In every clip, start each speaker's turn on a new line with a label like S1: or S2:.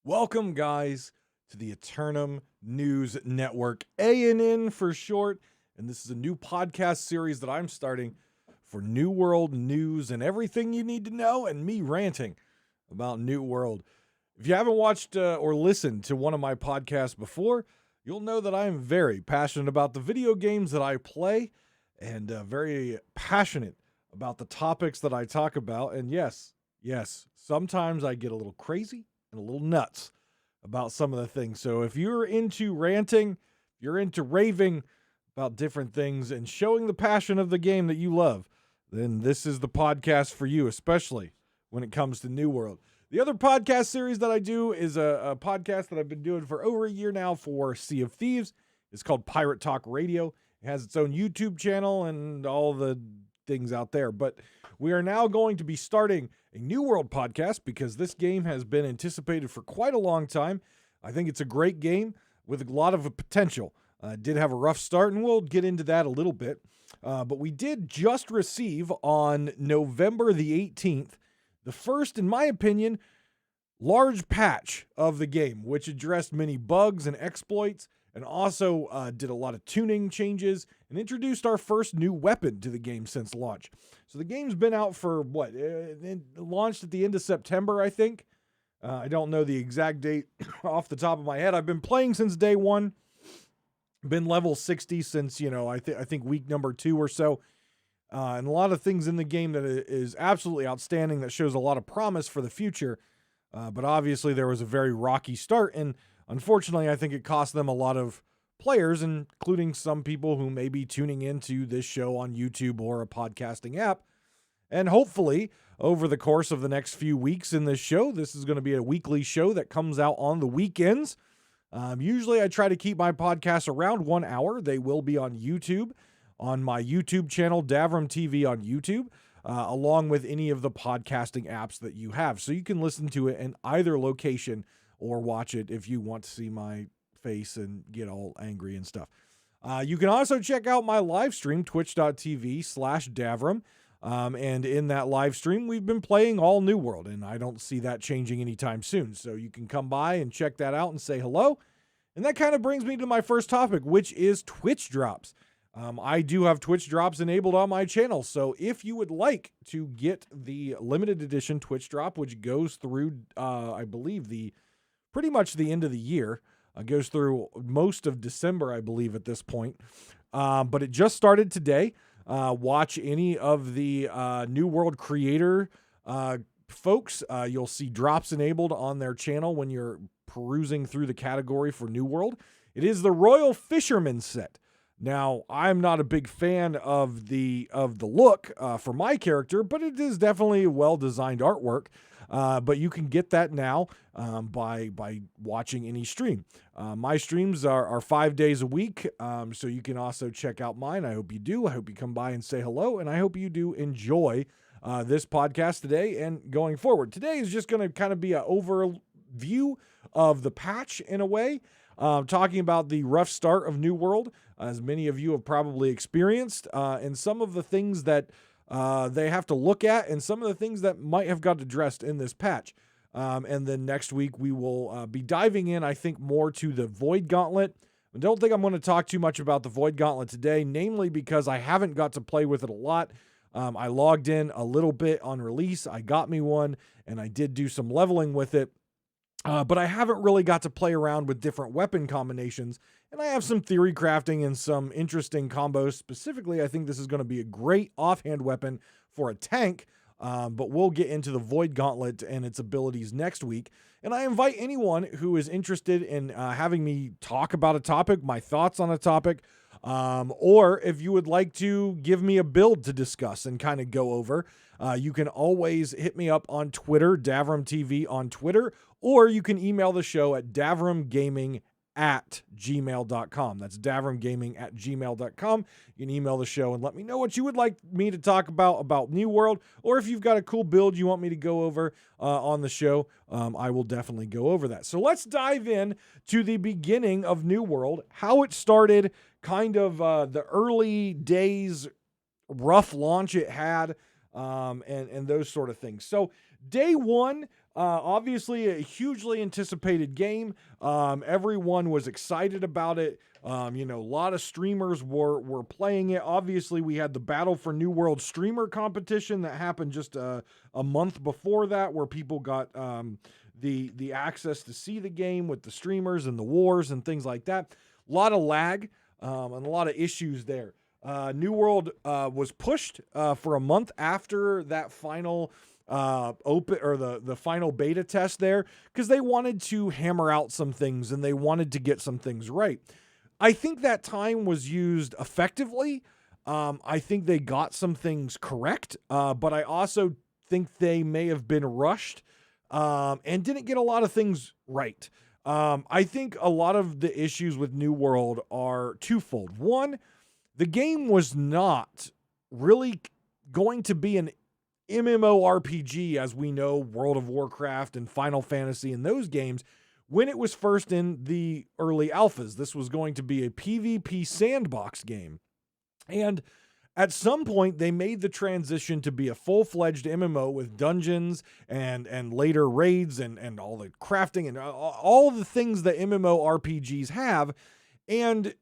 S1: Welcome, guys, to the Aeternum News Network, ANN for short. And this is a new podcast series that I'm starting for New World news and everything you need to know, and me ranting about New World. If you haven't watched or listened to one of my podcasts before, you'll know that I am very passionate about the video games that I play and very passionate about the topics that I talk about. And yes, sometimes I get a little crazy and a little nuts about some of the things. So if you're into ranting, you're into raving about different things and showing the passion of the game that you love, then this is the podcast for you, especially when it comes to New World. The other podcast series that I do is a podcast that I've been doing for over a year now for Sea of Thieves. It's called Pirate Talk Radio. It has its own YouTube channel and all the things out there. But we are now going to be starting a New World podcast because this game has been anticipated for quite a long time. I think it's a great game with a lot of potential. Did have a rough start, and we'll get into that a little bit. But we did just receive on November the 18th the first, in my opinion, large patch of the game, which addressed many bugs and exploits, and also did a lot of tuning changes and introduced our first new weapon to the game since launch. So the game's been out for it launched at the end of September, I think. I don't know the exact date off the top of my head. I've been playing since day one. Been level 60 since, I think week number 2 or so. And a lot of things in the game that is absolutely outstanding that shows a lot of promise for the future. But obviously there was a very rocky start, and unfortunately I think it cost them a lot of players, including some people who may be tuning into this show on YouTube or a podcasting app. And hopefully over the course of the next few weeks in this show, this is going to be a weekly show that comes out on the weekends. Usually I try to keep my podcasts around 1 hour. They will be on YouTube, on my YouTube channel, Davrim TV on YouTube, along with any of the podcasting apps that you have. So you can listen to it in either location or watch it if you want to see my face and get all angry and stuff. You can also check out my live stream, twitch.tv/Davrim. And in that live stream, we've been playing all New World, and I don't see that changing anytime soon. So you can come by and check that out and say hello. And that kind of brings me to my first topic, which is Twitch drops. I do have Twitch drops enabled on my channel. So if you would like to get the limited edition Twitch drop, which goes through, I believe, pretty much the end of the year, goes through most of December, I believe, at this point. But it just started today. Watch any of the New World creator folks. You'll see drops enabled on their channel when you're perusing through the category for New World. It is the Royal Fisherman set. Now, I'm not a big fan of the look for my character, but it is definitely well-designed artwork. But you can get that now by watching any stream. My streams are 5 days a week, so you can also check out mine. I hope you do. I hope you come by and say hello, and I hope you do enjoy this podcast today and going forward. Today is just going to kind of be an overview of the patch in a way, talking about the rough start of New World, as many of you have probably experienced, and some of the things that they have to look at, and some of the things that might have got addressed in this patch. And then next week we will be diving in, I think, more to the Void Gauntlet. I don't think I'm going to talk too much about the Void Gauntlet today, namely because I haven't got to play with it a lot. I logged in a little bit on release. I got me one, and I did do some leveling with it. But I haven't really got to play around with different weapon combinations, and I have some theory crafting and some interesting combos. Specifically, I think this is going to be a great offhand weapon for a tank, but we'll get into the Void Gauntlet and its abilities next week. And I invite anyone who is interested in having me talk about a topic, my thoughts on a topic, or if you would like to give me a build to discuss and kind of go over, you can always hit me up on Twitter, Davrim TV on Twitter, or you can email the show at davrimgaming@gmail.com. That's davrimgaming@gmail.com. You can email the show and let me know what you would like me to talk about New World, or if you've got a cool build you want me to go over on the show, I will definitely go over that. So let's dive in to the beginning of New World, how it started, kind of the early days, rough launch it had, and those sort of things. So day one, Obviously, a hugely anticipated game. Everyone was excited about it. A lot of streamers were playing it. Obviously, we had the Battle for New World streamer competition that happened just a month before that, where people got the access to see the game with the streamers and the wars and things like that. A lot of lag and a lot of issues there. New World was pushed for a month after that final open, or the final beta test there, because they wanted to hammer out some things and they wanted to get some things right. I think that time was used effectively. I think they got some things correct, but I also think they may have been rushed and didn't get a lot of things right. I think a lot of the issues with New World are twofold. One, the game was not really going to be an MMORPG as we know World of Warcraft and Final Fantasy and those games when it was first in the early alphas. This was going to be a PvP sandbox game. And at some point, they made the transition to be a full-fledged MMO with dungeons and later raids and all the crafting and all the things that MMORPGs have. And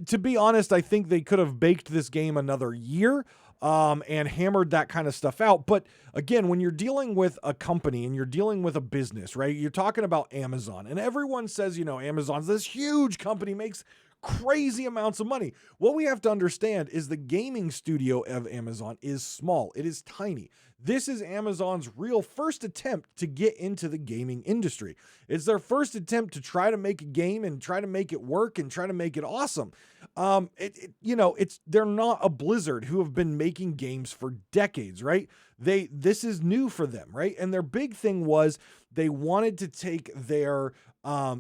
S1: to be honest, I think they could have baked this game another year and hammered that kind of stuff out. But again, when you're dealing with a company and you're dealing with a business, right? You're talking about Amazon, and everyone says, Amazon's this huge company, makes crazy amounts of money. What we have to understand is the gaming studio of Amazon is small. It is tiny. This is Amazon's real first attempt to get into the gaming industry. It's their first attempt to try to make a game and try to make it work and try to make it awesome. They're not a Blizzard who have been making games for decades, right? This is new for them, right? And their big thing was they wanted to take their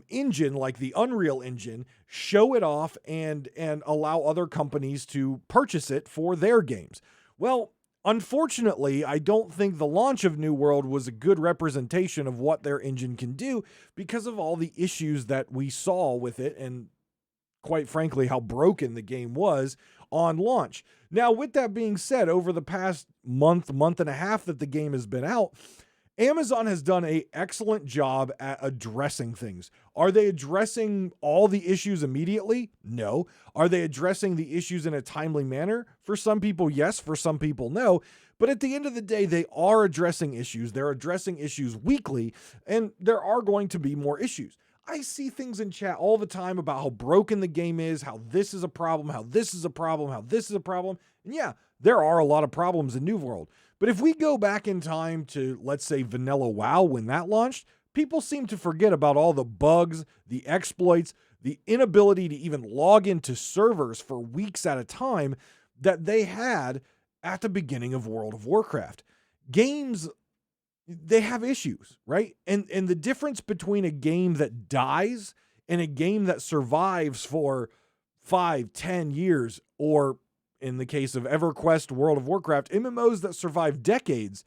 S1: engine, like the Unreal Engine, show it off and allow other companies to purchase it for their games. Well, unfortunately, I don't think the launch of New World was a good representation of what their engine can do because of all the issues that we saw with it and, quite frankly, how broken the game was on launch. Now, with that being said, over the past month and a half that the game has been out, Amazon has done an excellent job at addressing things. Are they addressing all the issues immediately? No. Are they addressing the issues in a timely manner? For some people, yes. For some people, no. But at the end of the day, they are addressing issues. They're addressing issues weekly, and there are going to be more issues. I see things in chat all the time about how broken the game is, how this is a problem, how this is a problem, how this is a problem. And yeah, there are a lot of problems in New World. But if we go back in time to, let's say, Vanilla WoW when that launched, people seem to forget about all the bugs, the exploits, the inability to even log into servers for weeks at a time that they had at the beginning of World of Warcraft. Games, they have issues, right? And the difference between a game that dies and a game that survives for 5, 10 years, or in the case of EverQuest, World of Warcraft, MMOs that survive decades,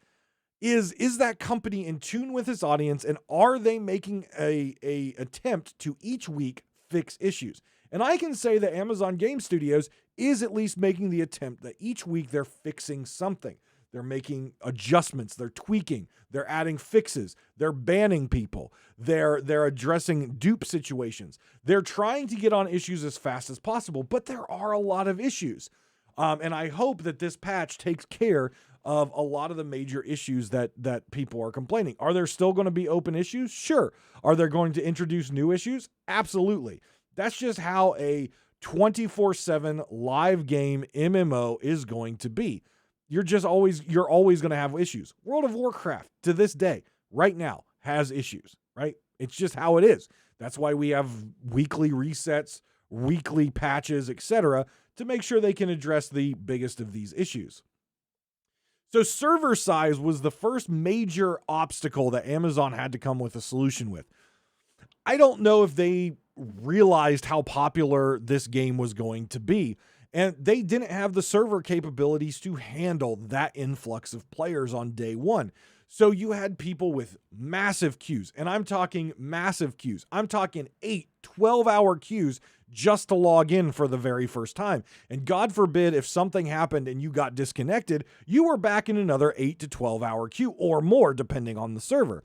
S1: is that company in tune with its audience, and are they making a attempt to each week fix issues? And I can say that Amazon Game Studios is at least making the attempt that each week they're fixing something. They're making adjustments, they're tweaking, they're adding fixes, they're banning people, they're addressing dupe situations. They're trying to get on issues as fast as possible, but there are a lot of issues. And I hope that this patch takes care of a lot of the major issues that people are complaining. Are there still going to be open issues? Sure. Are they going to introduce new issues? Absolutely. That's just how a 24/7 live game MMO is going to be. You're always going to have issues. World of Warcraft, to this day, right now, has issues, right? It's just how it is. That's why we have weekly resets, weekly patches, etc., to make sure they can address the biggest of these issues. So server size was the first major obstacle that Amazon had to come with a solution with. I don't know if they realized how popular this game was going to be, and they didn't have the server capabilities to handle that influx of players on day one. So you had people with massive queues, and I'm talking massive queues. I'm talking 8, 12-hour queues just to log in for the very first time. And God forbid if something happened and you got disconnected, you were back in another 8 to 12-hour queue or more, depending on the server.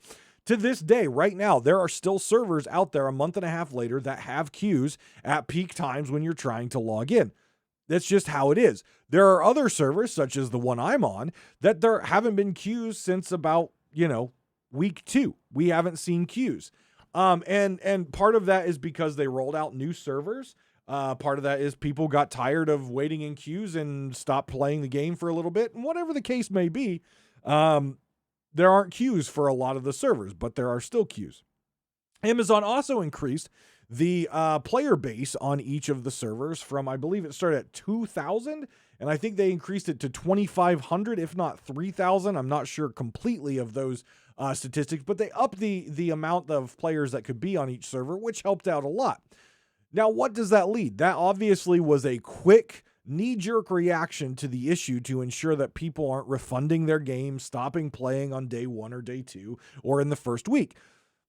S1: To this day, right now, there are still servers out there a month and a half later that have queues at peak times when you're trying to log in. That's just how it is. There are other servers, such as the one I'm on, that there haven't been queues since about, week 2. We haven't seen queues. And part of that is because they rolled out new servers. Part of that is people got tired of waiting in queues and stopped playing the game for a little bit. And whatever the case may be, there aren't queues for a lot of the servers, but there are still queues. Amazon also increased the player base on each of the servers from, I believe it started at 2,000, and I think they increased it to 2,500, if not 3,000. I'm not sure completely of those statistics, but they upped the amount of players that could be on each server, which helped out a lot. Now, what does that lead? That obviously was a quick, knee-jerk reaction to the issue to ensure that people aren't refunding their game, stopping playing on day 1 or day 2, or in the first week.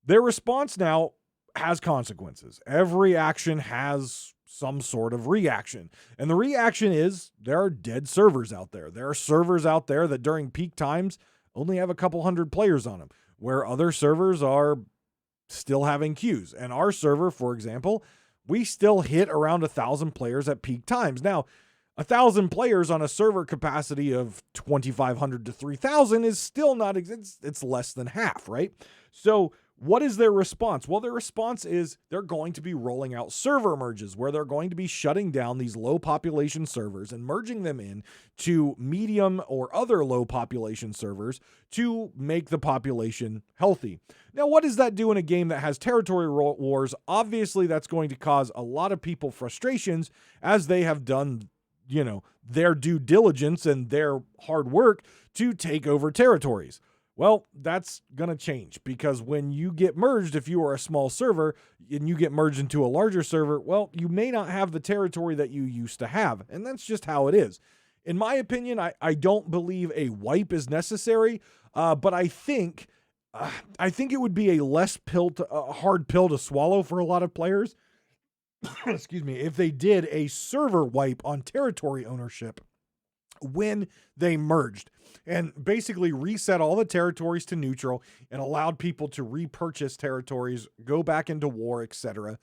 S1: Their response now has consequences. Every action has some sort of reaction. And the reaction is there are dead servers out there. There are servers out there that during peak times only have a couple hundred players on them, where other servers are still having queues. And our server, for example, we still hit around 1,000 players at peak times. Now, 1,000 players on a server capacity of 2,500 to 3,000 is still not, it's less than half, right? So what is their response? Well, their response is they're going to be rolling out server merges, where they're going to be shutting down these low population servers and merging them in to medium or other low population servers to make the population healthy. Now, what does that do in a game that has territory wars? Obviously, that's going to cause a lot of people frustrations, as they have done, their due diligence and their hard work to take over territories. Well, that's going to change, because when you get merged, if you are a small server and you get merged into a larger server, well, you may not have the territory that you used to have. And that's just how it is. In my opinion, I don't believe a wipe is necessary, but I think it would be a hard pill to swallow for a lot of players. Excuse me, if they did a server wipe on territory ownership when they merged and basically reset all the territories to neutral and allowed people to repurchase territories, go back into war, etc.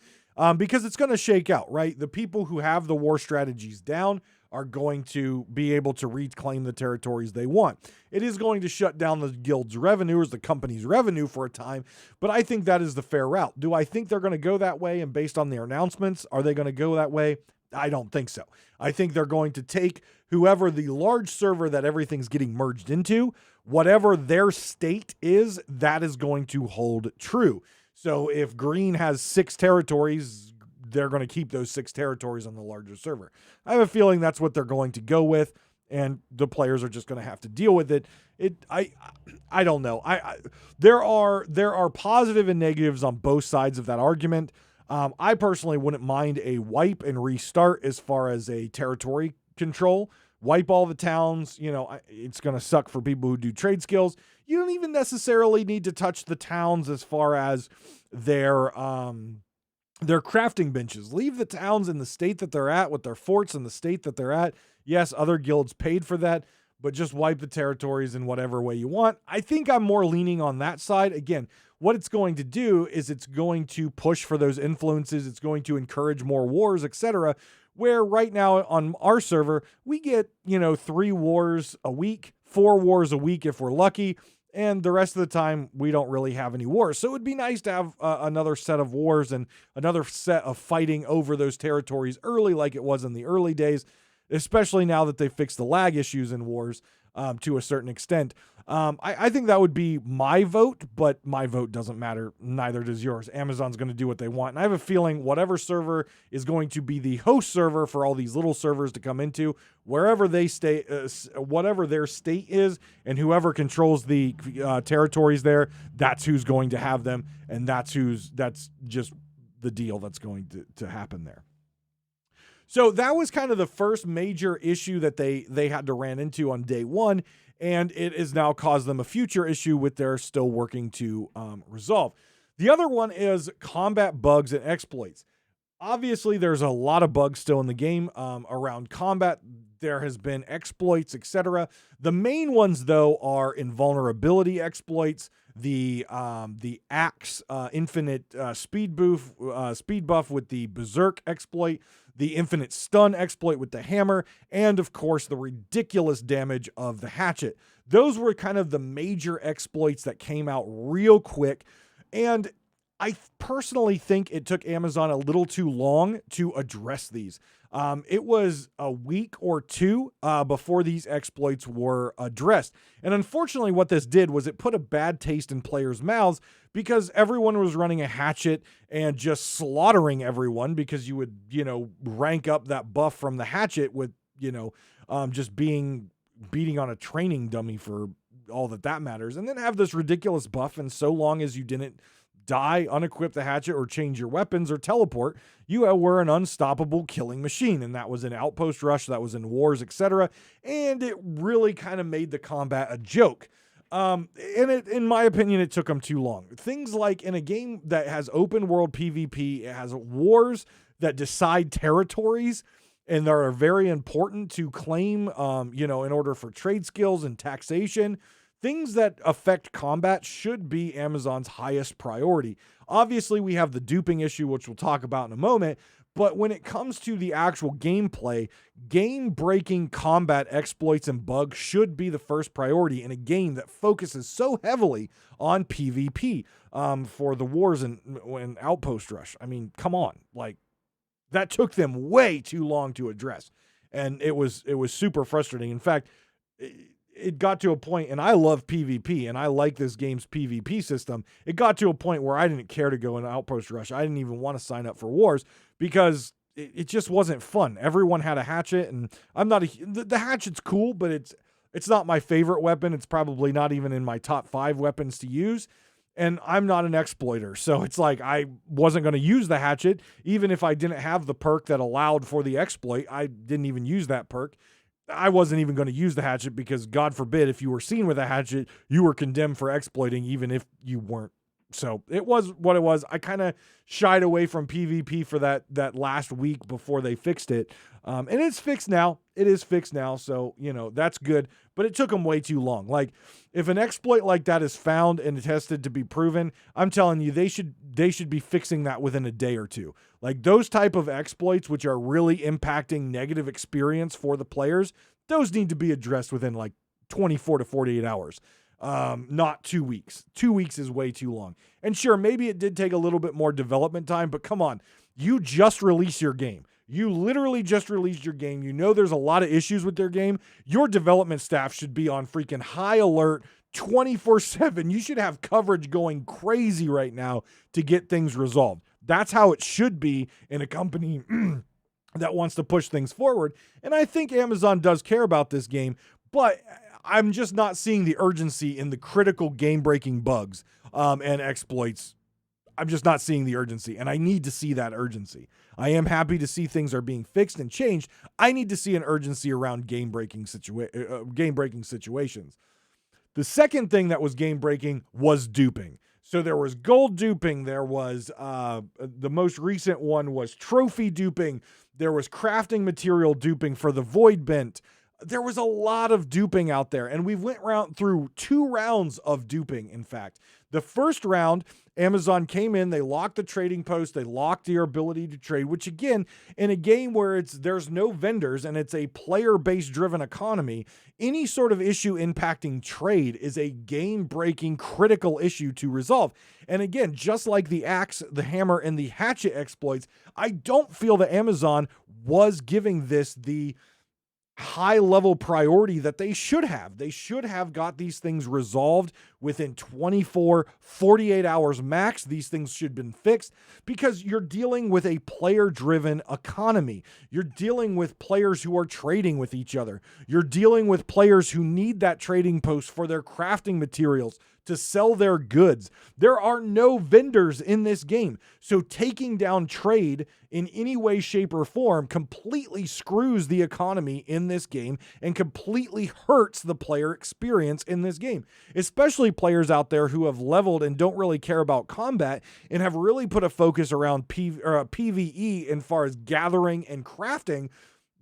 S1: Because it's going to shake out, right? The people who have the war strategies down are going to be able to reclaim the territories they want. It is going to shut down the guild's revenue, or the company's revenue, for a time, but I think that is the fair route. Do I think they're going to go that way? And based on their announcements, are they going to go that way? I don't think so. I think they're going to take whoever the large server that everything's getting merged into, whatever their state is, that is going to hold true. So if green has 6 territories, they're going to keep those 6 territories on the larger server. I have a feeling that's what they're going to go with, and the players are just going to have to deal with it. I don't know. There are positive and negatives on both sides of that argument. I personally wouldn't mind a wipe and restart as far as a territory control. Wipe all the towns. It's going to suck for people who do trade skills. You don't even necessarily need to touch the towns as far as their crafting benches. Leave the towns in the state that they're at, with their forts in the state that they're at. Yes, other guilds paid for that, but just wipe the territories in whatever way you want. I think I'm more leaning on that side. Again, what it's going to do is it's going to push for those influences. It's going to encourage more wars, etc. Where right now on our server, we get, 3 wars a week, 4 wars a week if we're lucky. And the rest of the time, we don't really have any wars. So it would be nice to have another set of wars and another set of fighting over those territories early, like it was in the early days, especially now that they fixed the lag issues in wars to a certain extent. I think that would be my vote, but my vote doesn't matter. Neither does yours. Amazon's going to do what they want. And I have a feeling whatever server is going to be the host server for all these little servers to come into, wherever they stay, whatever their state is, and whoever controls the territories there, that's who's going to have them. And that's just the deal that's going to happen there. So that was kind of the first major issue that they had to ran into on day 1. And it has now caused them a future issue with they're still working to resolve. The other one is combat bugs and exploits. Obviously, there's a lot of bugs still in the game around combat. There has been exploits, etc. The main ones, though, are invulnerability exploits. the axe infinite speed buff with the berserk exploit, the infinite stun exploit with the hammer, and of course the ridiculous damage of the hatchet. Those were kind of the major exploits that came out real quick, and I personally think it took Amazon a little too long to address these. It was a week or two before these exploits were addressed. And unfortunately, what this did was it put a bad taste in players' mouths because everyone was running a hatchet and just slaughtering everyone because you would, rank up that buff from the hatchet with, just beating on a training dummy for all that matters. And then have this ridiculous buff. And so long as you didn't die, unequip the hatchet, or change your weapons or teleport, you were an unstoppable killing machine. And that was in Outpost Rush, that was in Wars, etc. And it really kind of made the combat a joke. And in my opinion, it took them too long. Things like in a game that has open world PvP, it has wars that decide territories and that are very important to claim, in order for trade skills and taxation. Things that affect combat should be Amazon's highest priority. Obviously, we have the duping issue, which we'll talk about in a moment, but when it comes to the actual gameplay, game-breaking combat exploits and bugs should be the first priority in a game that focuses so heavily on PvP for the wars and Outpost Rush. I mean, come on. That took them way too long to address, and it was super frustrating. In fact, it got to a point, and I love PvP, and I like this game's PvP system. It got to a point where I didn't care to go in Outpost Rush. I didn't even want to sign up for Wars because it just wasn't fun. Everyone had a hatchet, and the hatchet's cool, but it's not my favorite weapon. It's probably not even in my top 5 weapons to use, and I'm not an exploiter. So it's like I wasn't going to use the hatchet, even if I didn't have the perk that allowed for the exploit. I didn't even use that perk. I wasn't even going to use the hatchet because, God forbid, if you were seen with a hatchet, you were condemned for exploiting, even if you weren't. So it was what it was. I kind of shied away from PvP for that last week before they fixed it. And it's fixed now. It is fixed now. So, that's good. But it took them way too long. If an exploit like that is found and tested to be proven, I'm telling you, they should be fixing that within a day or two. Those type of exploits, which are really impacting negative experience for the players, those need to be addressed within 24 to 48 hours. Not 2 weeks. 2 weeks is way too long. And sure, maybe it did take a little bit more development time, but come on, you just released your game. You literally just released your game. There's a lot of issues with their game. Your development staff should be on freaking high alert 24/7. You should have coverage going crazy right now to get things resolved. That's how it should be in a company that wants to push things forward. And I think Amazon does care about this game, but I'm just not seeing the urgency in the critical game-breaking bugs and exploits. I'm just not seeing the urgency, and I need to see that urgency. I am happy to see things are being fixed and changed. I need to see an urgency around game-breaking situations. The second thing that was game-breaking was duping. So there was gold duping. There was the most recent one was trophy duping. There was crafting material duping for the void bent. There was a lot of duping out there, and we went through 2 rounds of duping, in fact. The first round, Amazon came in, they locked the trading post, they locked your ability to trade, which again, in a game where there's no vendors and it's a player-based driven economy, any sort of issue impacting trade is a game-breaking critical issue to resolve. And again, just like the axe, the hammer, and the hatchet exploits, I don't feel that Amazon was giving this the high level priority that they should have. They should have got these things resolved within 24, 48 hours max. These things should have been fixed because you're dealing with a player-driven economy. You're dealing with players who are trading with each other. You're dealing with players who need that trading post for their crafting materials to sell their goods. There are no vendors in this game. So taking down trade in any way, shape, or form completely screws the economy in this game and completely hurts the player experience in this game, especially players out there who have leveled and don't really care about combat and have really put a focus around PvE as far as gathering and crafting.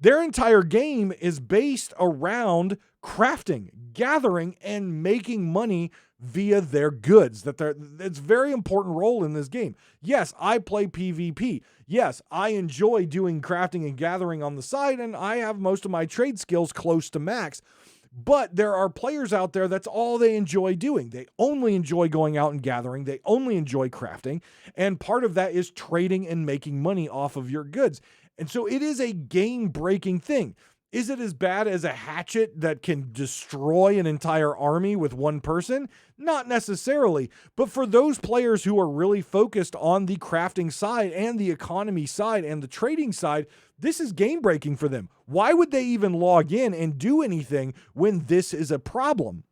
S1: Their entire game is based around crafting, gathering, and making money via their goods. It's a very important role in this game. Yes, I play PvP. Yes, I enjoy doing crafting and gathering on the side, and I have most of my trade skills close to max. But there are players out there, that's all they enjoy doing. They only enjoy going out and gathering. They only enjoy crafting. And part of that is trading and making money off of your goods. And so it is a game-breaking thing. Is it as bad as a hatchet that can destroy an entire army with one person? Not necessarily. But for those players who are really focused on the crafting side and the economy side and the trading side, this is game-breaking for them. Why would they even log in and do anything when this is a problem?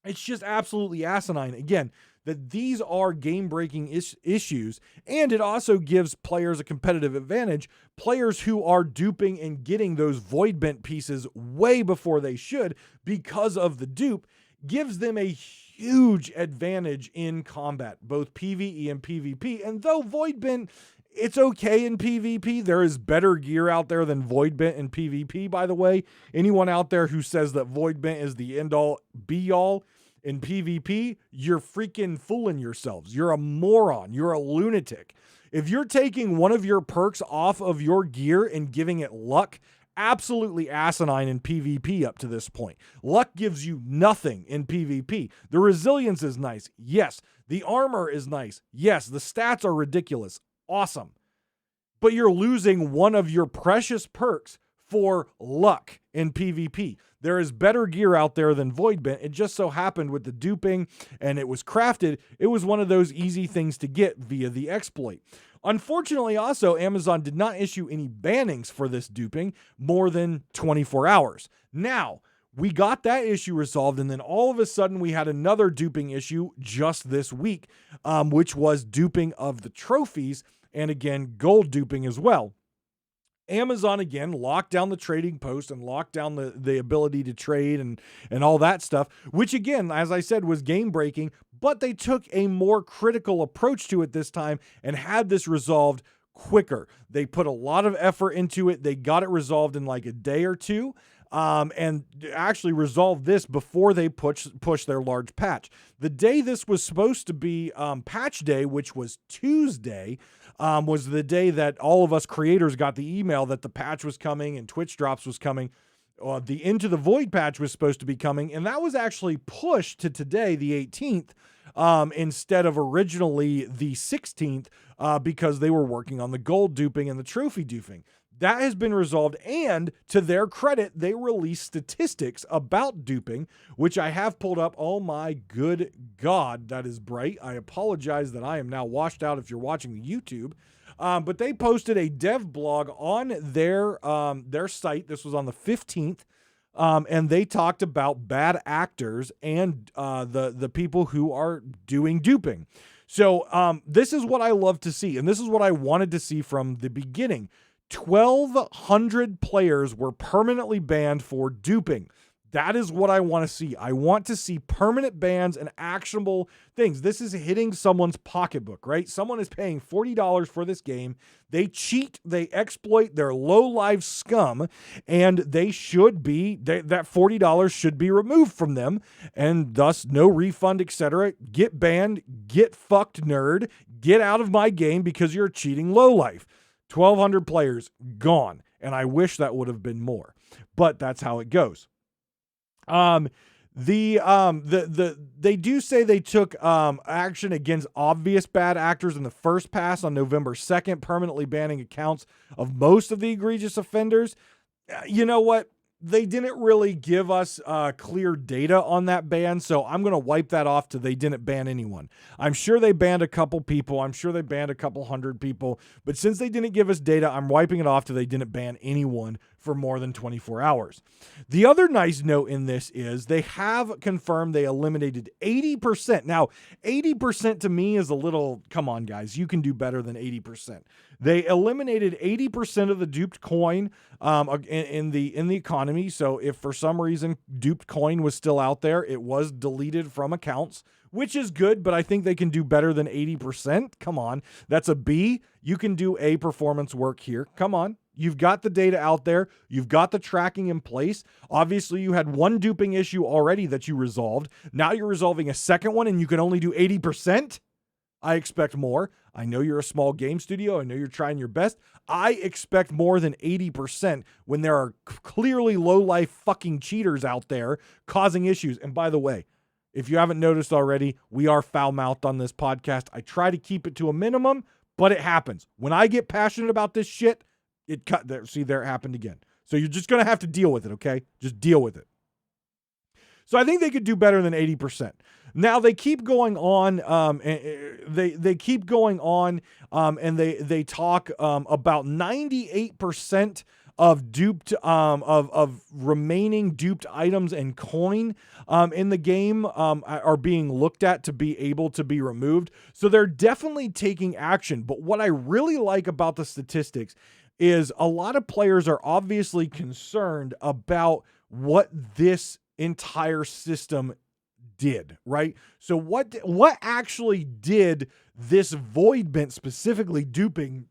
S1: It's just absolutely asinine. Again, that these are game-breaking issues, and it also gives players a competitive advantage. Players who are duping and getting those void bent pieces way before they should because of the dupe gives them a huge advantage in combat, both PvE and PvP. And though void bent, it's okay in PvP, there is better gear out there than void bent in PvP, by the way. Anyone out there who says that void bent is the end-all, be-all in PvP, you're freaking fooling yourselves. You're a moron. You're a lunatic. If you're taking one of your perks off of your gear and giving it luck, absolutely asinine in PvP up to this point. Luck gives you nothing in PvP. The resilience is nice. Yes. The armor is nice. Yes. The stats are ridiculous. Awesome. But you're losing one of your precious perks for luck in PvP. There is better gear out there than void bent. It just so happened with the duping and it was crafted, it was one of those easy things to get via the exploit. Unfortunately, also, Amazon did not issue any bannings for this duping more than 24 hours. Now, we got that issue resolved, and then all of a sudden we had another duping issue just this week, which was duping of the trophies, and again, gold duping as well. Amazon, again, locked down the trading post and locked down the ability to trade and all that stuff, which, again, as I said, was game-breaking, but they took a more critical approach to it this time and had this resolved quicker. They put a lot of effort into it. They got it resolved in like a day or two, and actually resolved this before they push their large patch. The day this was supposed to be patch day, which was Tuesday, was the day that all of us creators got the email that the patch was coming and Twitch drops was coming. The Into the Void patch was supposed to be coming, and that was actually pushed to today, the 18th, instead of originally the 16th, because they were working on the gold duping and the trophy duping. That has been resolved, and to their credit, they released statistics about duping, which I have pulled up. Oh my good God, that is bright. I apologize that I am now washed out if you're watching the YouTube. But they posted a dev blog on their site. This was on the 15th, and they talked about bad actors and the people who are doing duping. So this is what I love to see, and this is what I wanted to see from the beginning. 1,200 players were permanently banned for duping. That is what I want to see. I want to see permanent bans and actionable things. This is hitting someone's pocketbook, right? Someone is paying $40 for this game. They cheat, they exploit, they're low-life scum, and they should be, that $40 should be removed from them, and thus no refund, etc. Get banned, get fucked, nerd, get out of my game because you're a cheating lowlife. 1,200 players gone, and I wish that would have been more, but that's how it goes. They do say they took action against obvious bad actors in the first pass on November 2nd, permanently banning accounts of most of the egregious offenders. You know what? They didn't really give us clear data on that ban, so I'm going to wipe that off to they didn't ban anyone. I'm sure they banned a couple people. I'm sure they banned a couple hundred people. But since they didn't give us data, I'm wiping it off to they didn't ban anyone for more than 24 hours. The other nice note in this is they have confirmed they eliminated 80%. Now, 80% to me is a little, come on, guys, you can do better than 80%. They eliminated 80% of the duped coin in the economy. So if for some reason duped coin was still out there, it was deleted from accounts, which is good, but I think they can do better than 80%. Come on, that's a B. You can do A performance work here. Come on. You've got the data out there. You've got the tracking in place. Obviously, you had one duping issue already that you resolved. Now you're resolving a second one and you can only do 80%. I expect more. I know you're a small game studio. I know you're trying your best. I expect more than 80% when there are clearly low-life fucking cheaters out there causing issues. And by the way, if you haven't noticed already, we are foul-mouthed on this podcast. I try to keep it to a minimum, but it happens. When I get passionate about this shit, it cut there. See, there it happened again. So you're just going to have to deal with it, okay? Just deal with it. So I think they could do better than 80%. Now they keep going on. They keep going on, and they talk about 98% of duped of remaining duped items and coin in the game are being looked at to be able to be removed. So they're definitely taking action. But what I really like about the statistics is a lot of players are obviously concerned about what this entire system did, right? So what actually did this void bent, specifically duping,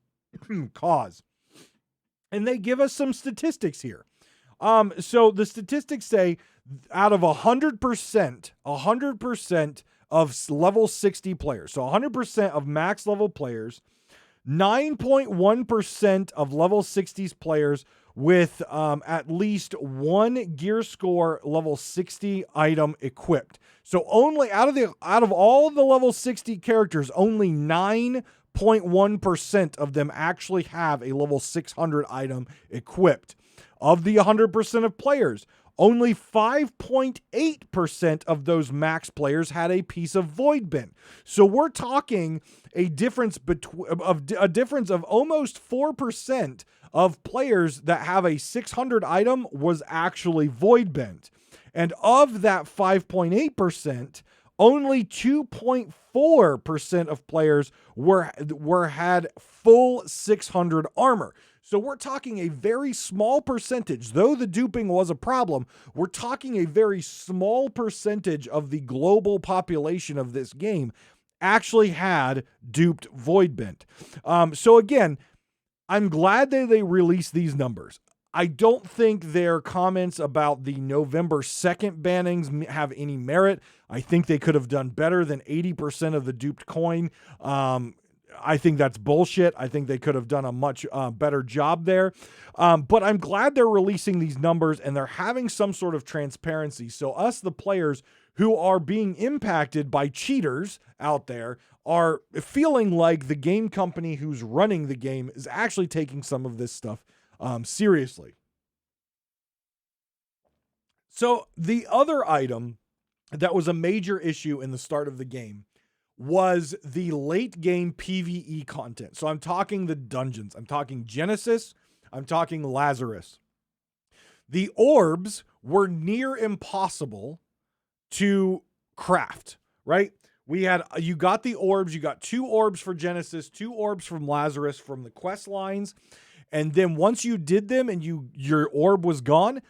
S1: cause? And they give us some statistics here. So the statistics say out of 100% of level 60 players, so 100% of max level players, 9.1% of level 60s players with at least one gear score level 60 item equipped. So only out of all the level 60 characters, only 9.1% of them actually have a level 600 item equipped. Of the 100% of players, only 5.8% of those max players had a piece of void bent. So we're talking a difference of almost 4% of players that have a 600 item was actually void bent. And of that 5.8%, only 2.4% of players had full 600 armor. So we're talking a very small percentage. Though the duping was a problem, we're talking a very small percentage of the global population of this game actually had duped void bent. So again, I'm glad that they released these numbers. I don't think their comments about the November 2nd bannings have any merit. I think they could have done better than 80% of the duped coin. I think that's bullshit. I think they could have done a much better job there. But I'm glad they're releasing these numbers and they're having some sort of transparency. So us, the players who are being impacted by cheaters out there, are feeling like the game company who's running the game is actually taking some of this stuff seriously. So the other item that was a major issue in the start of the game was the late game PvE content. So I'm talking the dungeons. I'm talking Genesis. I'm talking Lazarus. The orbs were near impossible to craft, right? You got the orbs. You got 2 orbs for Genesis, 2 orbs from Lazarus from the quest lines. And then once you did them and your orb was gone,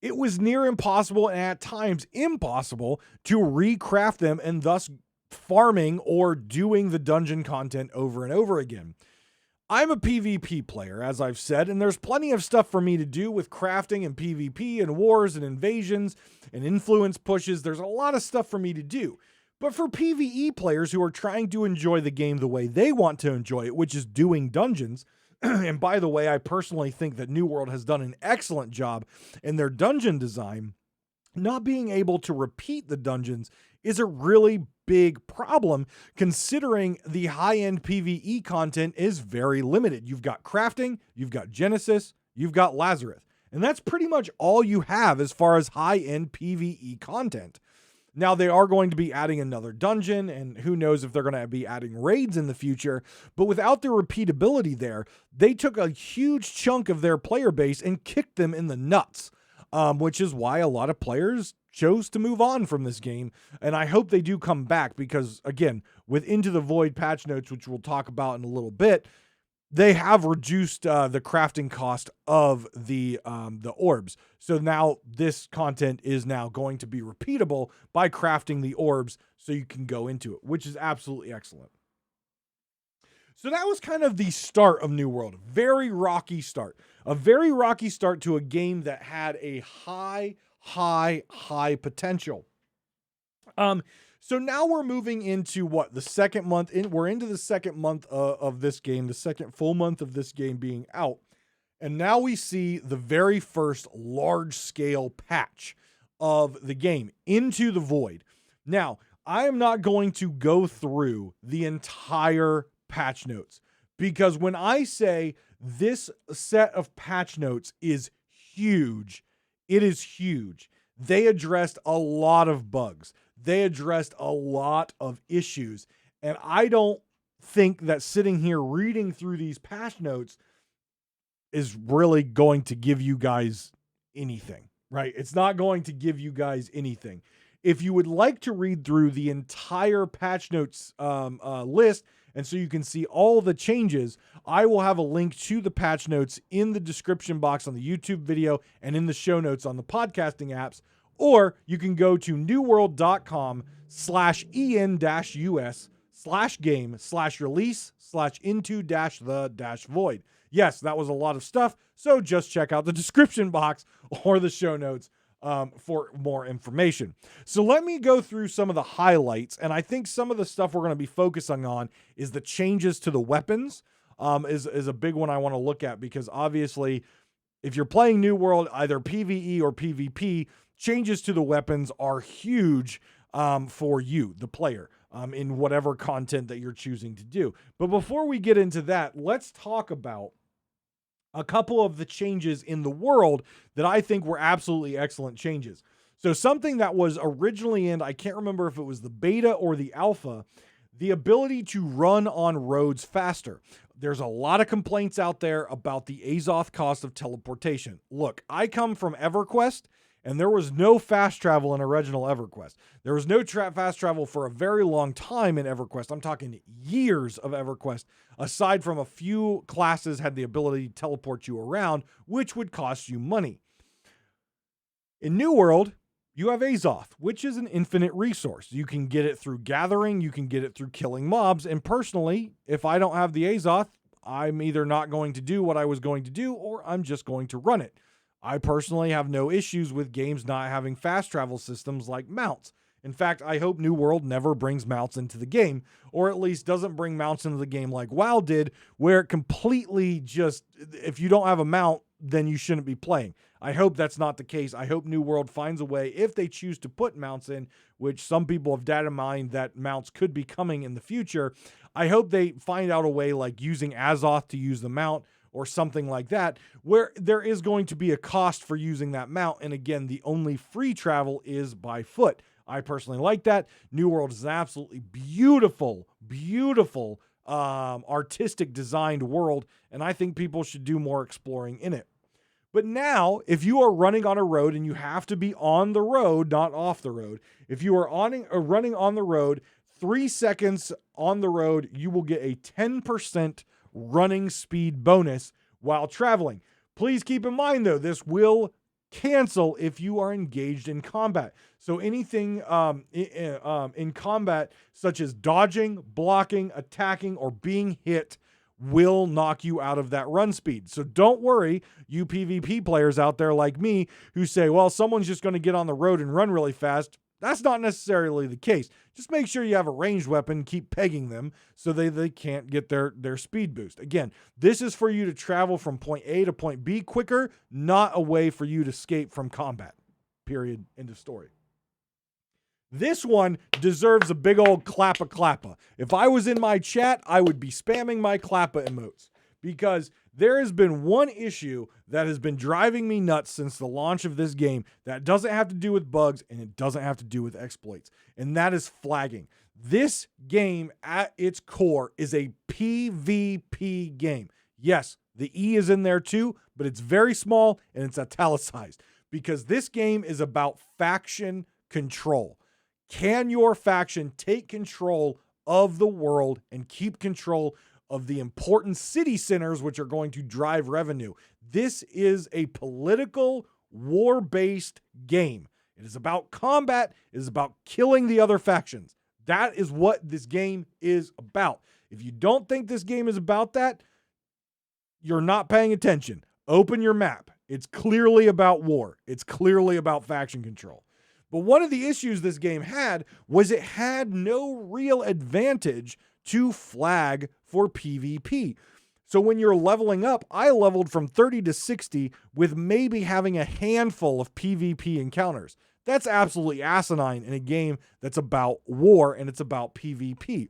S1: it was near impossible and at times impossible to recraft them, and thus farming or doing the dungeon content over and over again. I'm a PvP player, as I've said, and there's plenty of stuff for me to do with crafting and PvP and wars and invasions and influence pushes. There's a lot of stuff for me to do. But for PvE players who are trying to enjoy the game the way they want to enjoy it, which is doing dungeons, and by the way, I personally think that New World has done an excellent job in their dungeon design. Not being able to repeat the dungeons is a really big problem, considering the high-end PvE content is very limited. You've got crafting, you've got Genesis, you've got Lazarus, and that's pretty much all you have as far as high-end PvE content. Now, they are going to be adding another dungeon, and who knows if they're going to be adding raids in the future. But without the repeatability there, they took a huge chunk of their player base and kicked them in the nuts, which is why a lot of players chose to move on from this game. And I hope they do come back because, again, with Into the Void patch notes, which we'll talk about in a little bit, they have reduced the crafting cost of the orbs. So now this content is now going to be repeatable by crafting the orbs so you can go into it, which is absolutely excellent. So that was kind of the start of New World. Very rocky start. A very rocky start to a game that had a high potential. So now we're moving into what? The second month. We're into the second month of this game, the second full month of this game being out. And now we see the very first large-scale patch of the game, Into the Void. Now, I am not going to go through the entire patch notes, because when I say this set of patch notes is huge, it is huge. They addressed a lot of bugs. They addressed a lot of issues. And I don't think that sitting here reading through these patch notes is really going to give you guys anything, right? It's not going to give you guys anything. If you would like to read through the entire patch notes list, and so you can see all the changes, I will have a link to the patch notes in the description box on the YouTube video and in the show notes on the podcasting apps, or you can go to newworld.com/en-us/game/release/into-the-void. Yes, that was a lot of stuff, so just check out the description box or the show notes for more information. So let me go through some of the highlights, and I think some of the stuff we're going to be focusing on is the changes to the weapons, is a big one I want to look at, because obviously if you're playing New World, either PvE or PvP, changes to the weapons are huge for you, the player, in whatever content that you're choosing to do. But before we get into that, let's talk about a couple of the changes in the world that I think were absolutely excellent changes. So something that was originally in, I can't remember if it was the beta or the alpha, the ability to run on roads faster. There's a lot of complaints out there about the Azoth cost of teleportation. Look, I come from EverQuest, and there was no fast travel in original EverQuest. There was no fast travel for a very long time in EverQuest. I'm talking years of EverQuest, aside from a few classes had the ability to teleport you around, which would cost you money. In New World, you have Azoth, which is an infinite resource. You can get it through gathering, you can get it through killing mobs, and personally, if I don't have the Azoth, I'm either not going to do what I was going to do, or I'm just going to run it. I personally have no issues with games not having fast travel systems like mounts. In fact, I hope New World never brings mounts into the game, or at least doesn't bring mounts into the game like WoW did, where it completely just, if you don't have a mount, then you shouldn't be playing. I hope that's not the case. I hope New World finds a way, if they choose to put mounts in, which some people have data mined that mounts could be coming in the future. I hope they find out a way like using Azoth to use the mount, or something like that, where there is going to be a cost for using that mount. And again, the only free travel is by foot. I personally like that. New World is an absolutely beautiful, artistic designed world, and I think people should do more exploring in it. But now, if you are running on a road, and you have to be on the road, not off the road, if you are running on the road, 3 seconds on the road, you will get a 10% running speed bonus while traveling. Please keep in mind, though, this will cancel if you are engaged in combat. So anything in combat, such as dodging, blocking, attacking, or being hit, will knock you out of that run speed. So don't worry, you PvP players out there like me who say, well, someone's just going to get on the road and run really fast. That's not necessarily the case. Just make sure you have a ranged weapon, keep pegging them so they can't get their speed boost. Again, this is for you to travel from point A to point B quicker, not a way for you to escape from combat. Period. End of story. This one deserves a big old clappa. If I was in my chat, I would be spamming my clappa emotes, because there has been one issue that has been driving me nuts since the launch of this game that doesn't have to do with bugs, and it doesn't have to do with exploits, and that is flagging. This game at its core is a PvP game. Yes, the E is in there too, but it's very small and it's italicized, because this game is about faction control. Can your faction take control of the world and keep control of the important city centers, which are going to drive revenue? This is a political, war-based game. It is about combat. It is about killing the other factions. That is what this game is about. If you don't think this game is about that, you're not paying attention. Open your map. It's clearly about war. It's clearly about faction control. But one of the issues this game had was it had no real advantage to flag for PvP. So when you're leveling up, I leveled from 30 to 60 with maybe having a handful of PvP encounters. That's absolutely asinine in a game that's about war and it's about PvP.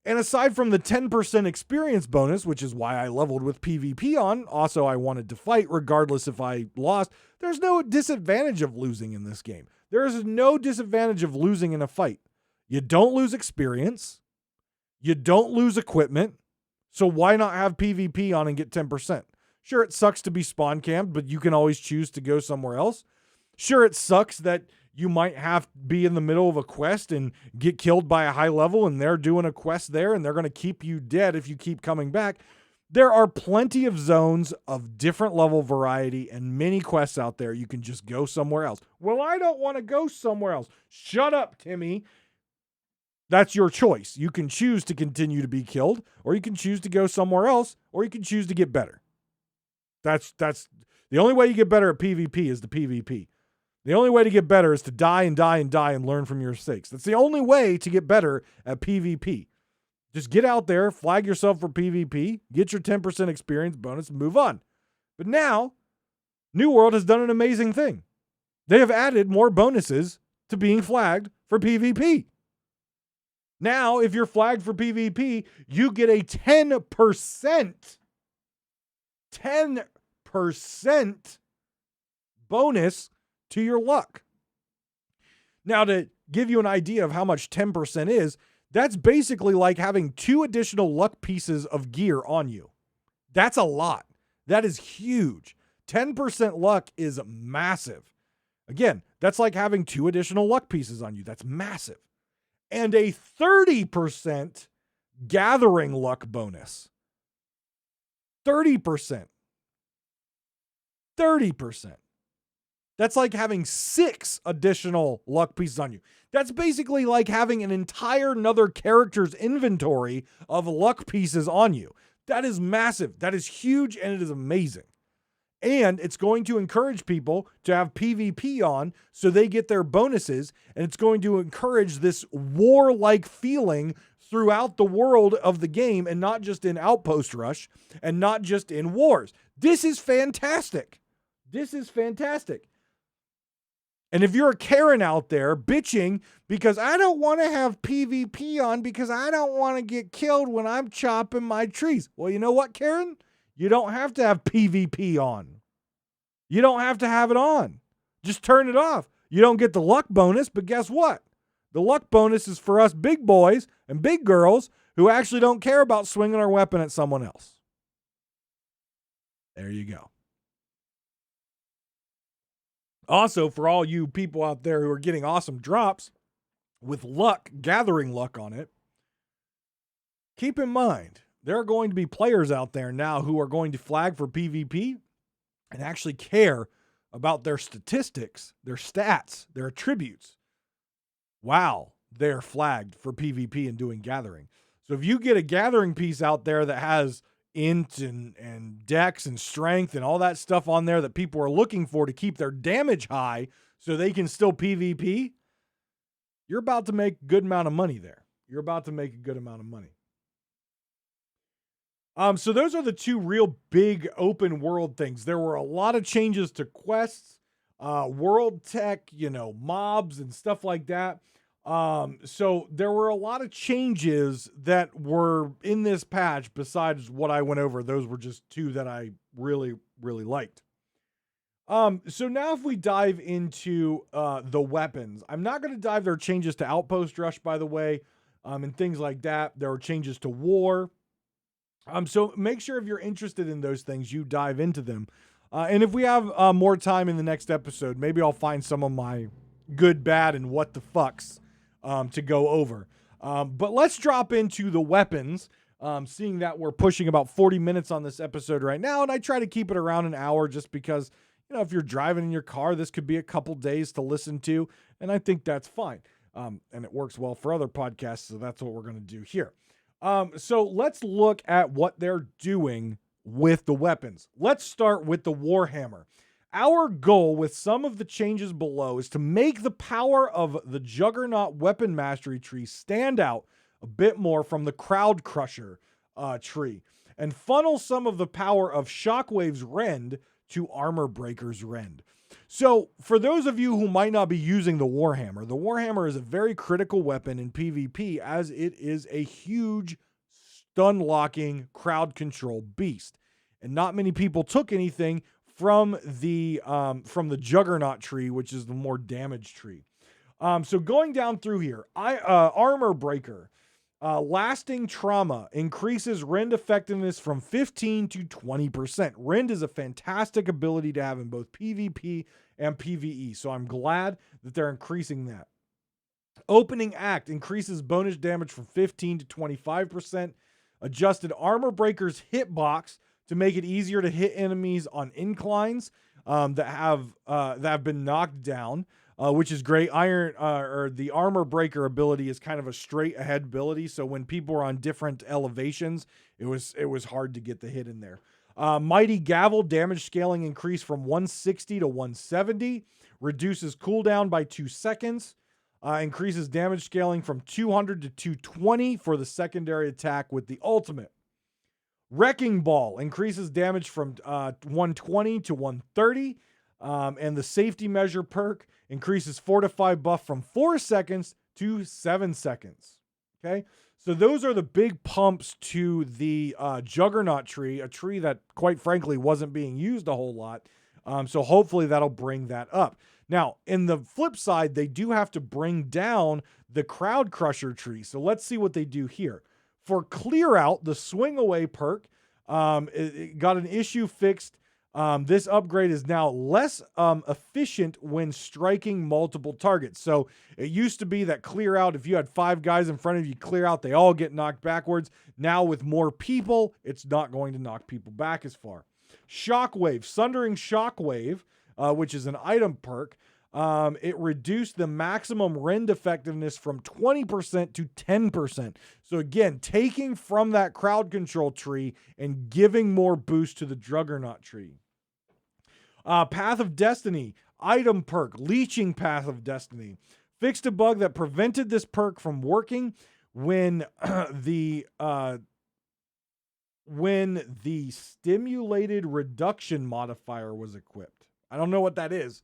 S1: And aside from the 10% experience bonus, which is why I leveled with PvP on, also I wanted to fight regardless if I lost, there's no disadvantage of losing in this game. There is no disadvantage of losing in a fight. You don't lose experience. You don't lose equipment. So why not have PvP on and get 10%? Sure, it sucks to be spawn camped, but you can always choose to go somewhere else. Sure, it sucks that you might have to be in the middle of a quest and get killed by a high level and they're doing a quest there and they're going to keep you dead if you keep coming back. There are plenty of zones of different level variety and mini quests out there. You can just go somewhere else. Well, I don't want to go somewhere else. Shut up, Timmy. That's your choice. You can choose to continue to be killed, or you can choose to go somewhere else, or you can choose to get better. That's the only way you get better at PvP is the PvP. The only way to get better is to die and die and die and learn from your mistakes. That's the only way to get better at PvP. Just get out there, flag yourself for PvP, get your 10% experience bonus, and move on. But now, New World has done an amazing thing. They have added more bonuses to being flagged for PvP. Now, if you're flagged for PvP, you get a 10% bonus to your luck. Now, to give you an idea of how much 10% is, that's basically like having 2 additional luck pieces of gear on you. That's a lot. That is huge. 10% luck is massive. Again, that's like having 2 additional luck pieces on you. That's massive. And a 30% gathering luck bonus. 30%. 30%. That's like having 6 additional luck pieces on you. That's basically like having an entire another character's inventory of luck pieces on you. That is massive. That is huge, and it is amazing. And it's going to encourage people to have PvP on so they get their bonuses, and it's going to encourage this war-like feeling throughout the world of the game, and not just in Outpost Rush, and not just in wars. This is fantastic. This is fantastic. And if you're a Karen out there bitching because I don't want to have PvP on because I don't want to get killed when I'm chopping my trees. Well, you know what, Karen? You don't have to have PvP on. You don't have to have it on. Just turn it off. You don't get the luck bonus, but guess what? The luck bonus is for us big boys and big girls who actually don't care about swinging our weapon at someone else. There you go. Also, for all you people out there who are getting awesome drops with luck, gathering luck on it, keep in mind, there are going to be players out there now who are going to flag for PvP and actually care about their statistics, their stats, their attributes. Wow, they're flagged for PvP and doing gathering. So if you get a gathering piece out there that has int and dex and strength and all that stuff on there that people are looking for to keep their damage high so they can still PvP, you're about to make a good amount of money there. You're about to make a good amount of money. So those are the 2 real big open world things. There were a lot of changes to quests, world tech, mobs and stuff like that. So there were a lot of changes that were in this patch besides what I went over. Those were just 2 that I really, really liked. So now if we dive into the weapons, I'm not going to dive. There are changes to Outpost Rush, by the way, and things like that. There are changes to War. So make sure if you're interested in those things, you dive into them. And if we have more time in the next episode, maybe I'll find some of my good, bad, and what the fucks to go over. But let's drop into the weapons, seeing that we're pushing about 40 minutes on this episode right now, and I try to keep it around an hour just because, if you're driving in your car, this could be a couple days to listen to, and I think that's fine. And it works well for other podcasts, so that's what we're going to do here. So let's look at what they're doing with the weapons. Let's start with the Warhammer. Our goal with some of the changes below is to make the power of the Juggernaut weapon mastery tree stand out a bit more from the Crowd Crusher tree, and funnel some of the power of Shockwave's Rend to Armor Breaker's Rend. So for those of you who might not be using the Warhammer is a very critical weapon in PvP, as it is a huge stun locking crowd control beast. And not many people took anything from the Juggernaut tree, which is the more damage tree. So going down through here, Armor Breaker. Lasting Trauma increases Rend effectiveness from 15 to 20%. Rend is a fantastic ability to have in both PvP and PvE, so I'm glad that they're increasing that. Opening Act increases bonus damage from 15 to 25%. Adjusted Armor Breaker's hitbox to make it easier to hit enemies on inclines that have been knocked down. Which is great. The Armor Breaker ability is kind of a straight ahead ability. So when people are on different elevations, it was hard to get the hit in there. Mighty Gavel damage scaling increase from 160 to 170. Reduces cooldown by 2 seconds. Increases damage scaling from 200 to 220 for the secondary attack with the ultimate. Wrecking Ball increases damage from 120 to 130. And the Safety Measure perk increases Fortify buff from 4 seconds to 7 seconds. Okay, so those are the big pumps to the Juggernaut tree, a tree that, quite frankly, wasn't being used a whole lot. So hopefully that'll bring that up. Now, in the flip side, they do have to bring down the Crowd Crusher tree. So let's see what they do here. For Clear Out, the Swing Away perk, it got an issue fixed. This upgrade is now less efficient when striking multiple targets. So it used to be that Clear Out, if you had 5 guys in front of you, Clear Out, they all get knocked backwards. Now with more people, it's not going to knock people back as far. Shockwave, Sundering Shockwave, which is an item perk. It reduced the maximum Rend effectiveness from 20% to 10%. So again, taking from that crowd control tree and giving more boost to the Juggernaut tree. Path of Destiny, item perk, Leeching Path of Destiny. Fixed a bug that prevented this perk from working when the stimulated reduction modifier was equipped. I don't know what that is,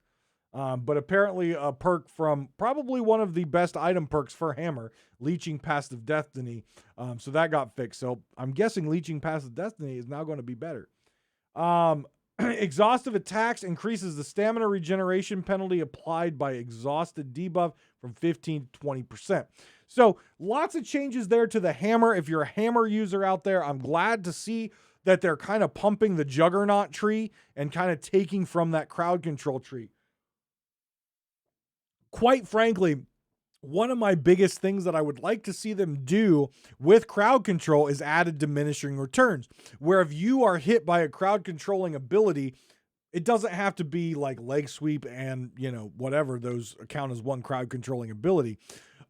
S1: but apparently a perk from probably one of the best item perks for Hammer, Leeching Path of Destiny. So that got fixed. So I'm guessing Leeching Path of Destiny is now going to be better. Exhaustive attacks increases the stamina regeneration penalty applied by exhausted debuff from 15 to 20%. So lots of changes there to the Hammer. If you're a Hammer user out there, I'm glad to see that they're kind of pumping the Juggernaut tree and kind of taking from that crowd control tree. Quite frankly, one of my biggest things that I would like to see them do with crowd control is added diminishing returns, where if you are hit by a crowd controlling ability, it doesn't have to be like leg sweep and, whatever, those count as one crowd controlling ability.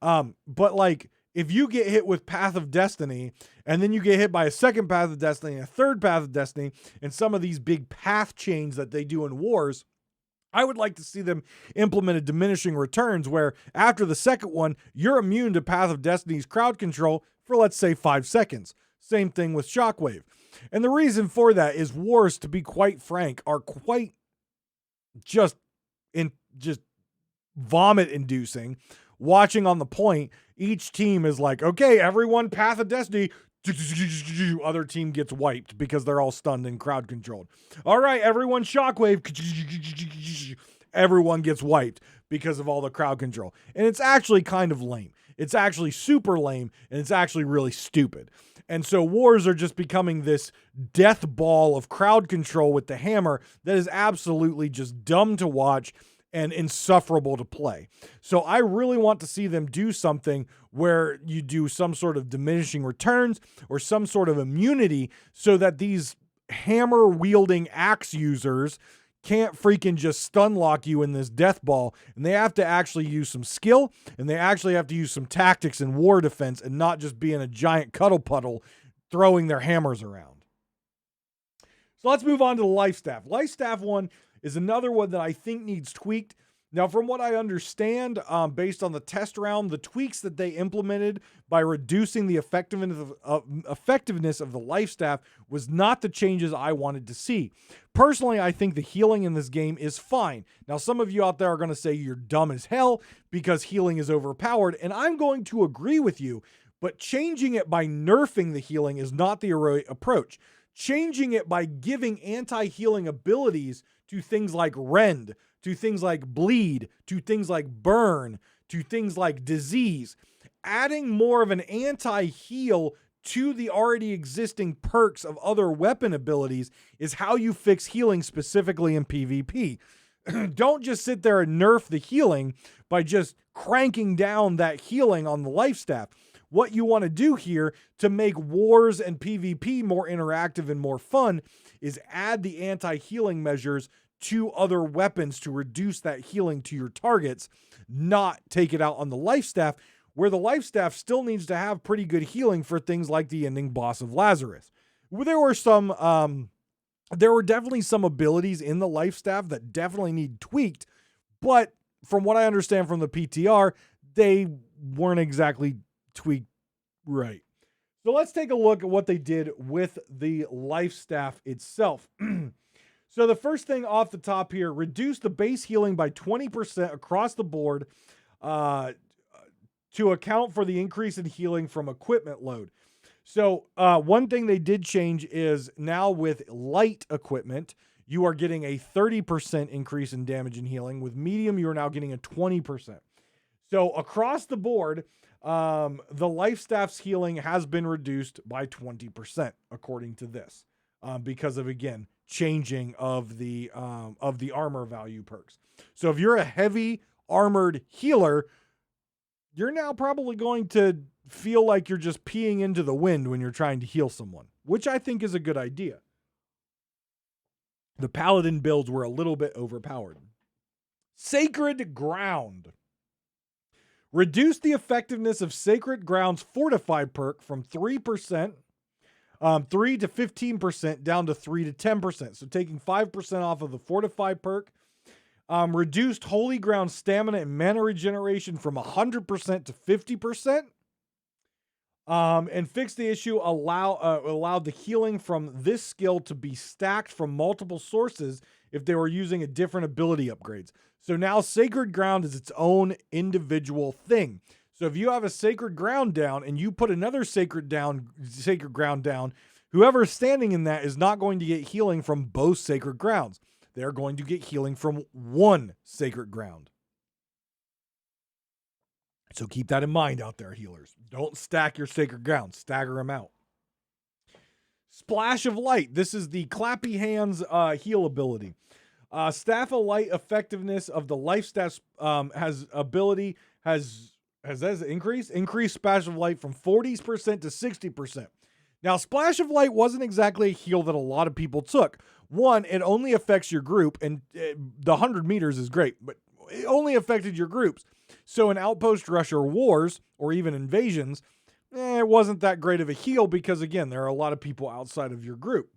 S1: But like if you get hit with Path of Destiny and then you get hit by a second Path of Destiny and a third Path of Destiny and some of these big path chains that they do in wars, I would like to see them implement a diminishing returns where after the second one, you're immune to Path of Destiny's crowd control for, let's say, 5 seconds. Same thing with Shockwave. And the reason for that is wars, to be quite frank, are quite just vomit inducing. Watching on the point, each team is like, okay, everyone Path of Destiny, other team gets wiped because they're all stunned and crowd controlled. All right, everyone Shockwave, everyone gets wiped because of all the crowd control. And it's actually kind of lame. It's actually super lame, and it's actually really stupid. And so wars are just becoming this death ball of crowd control with the Hammer that is absolutely just dumb to watch and insufferable to play. So I really want to see them do something where you do some sort of diminishing returns or some sort of immunity so that these hammer wielding axe users can't freaking just stun lock you in this death ball, and they have to actually use some skill, and they actually have to use some tactics and war defense, and not just being a giant cuddle puddle throwing their hammers around. So let's move on to the life staff. Life staff one is another one that I think needs tweaked. Now, from what I understand, based on the test round, the tweaks that they implemented by reducing the effectiveness of the life staff was not the changes I wanted to see. Personally, I think the healing in this game is fine. Now, some of you out there are going to say you're dumb as hell because healing is overpowered, and I'm going to agree with you, but changing it by nerfing the healing is not the right approach. Changing it by giving anti-healing abilities to things like rend, to things like bleed, to things like burn, to things like disease. Adding more of an anti-heal to the already existing perks of other weapon abilities is how you fix healing specifically in PvP. Don't just sit there and nerf the healing by just cranking down that healing on the life staff. What you want to do here to make wars and PvP more interactive and more fun is add the anti-healing measures to other weapons to reduce that healing to your targets, not take it out on the life staff, where the life staff still needs to have pretty good healing for things like the ending boss of Lazarus. There were definitely some abilities in the life staff that definitely need tweaked, but from what I understand from the PTR, they weren't exactly tweaked right. So let's take a look at what they did with the life staff itself. So the first thing off the top here, reduce the base healing by 20% across the board to account for the increase in healing from equipment load. So one thing they did change is now with light equipment, you are getting a 30% increase in damage and healing. With medium, you are now getting a 20%. So across the board, the life staff's healing has been reduced by 20%, according to this, because of, again, changing of the armor value perks. So if you're a heavy armored healer, you're now probably going to feel like you're just peeing into the wind when you're trying to heal someone, which I think is a good idea. The paladin builds were a little bit overpowered. Sacred Ground. Reduce the effectiveness of Sacred Ground's Fortify perk from 3%, 3 to 15% down to 3 to 10%. So taking 5% off of the Fortify perk. Reduced Holy Ground stamina and mana regeneration from 100% to 50%. And fixed the issue, allowed the healing from this skill to be stacked from multiple sources if they were using a different ability upgrades. So now Sacred Ground is its own individual thing. So if you have a Sacred Ground down and you put another Sacred Ground down, whoever's standing in that is not going to get healing from both Sacred Grounds. They're going to get healing from one Sacred Ground. So keep that in mind out there, healers. Don't stack your Sacred Ground. Stagger them out. Splash of Light. This is the Clappy Hands heal ability. Staff of Light effectiveness of the life staff has increased. Increased Splash of Light from 40% to 60%. Now, Splash of Light wasn't exactly a heal that a lot of people took. One, it only affects your group, and the 100 meters is great, but it only affected your groups. So in Outpost Rush or Wars, or even Invasions, it wasn't that great of a heal because, again, there are a lot of people outside of your group.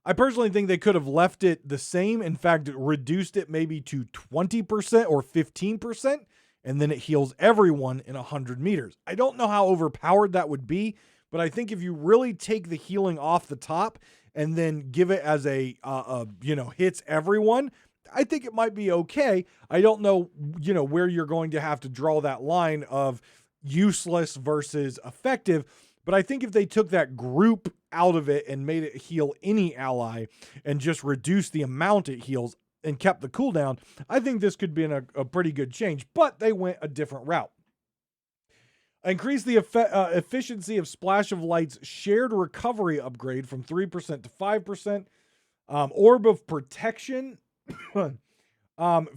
S1: I personally think they could have left it the same. In fact, reduced it maybe to 20% or 15%, and then it heals everyone in 100 meters. I don't know how overpowered that would be, but I think if you really take the healing off the top and then give it as hits everyone, I think it might be okay. I don't know, where you're going to have to draw that line of useless versus effective. But I think if they took that group out of it and made it heal any ally and just reduced the amount it heals and kept the cooldown, I think this could be a pretty good change. But they went a different route. Increase the efficiency of Splash of Light's shared recovery upgrade from 3% to 5%. Orb of Protection.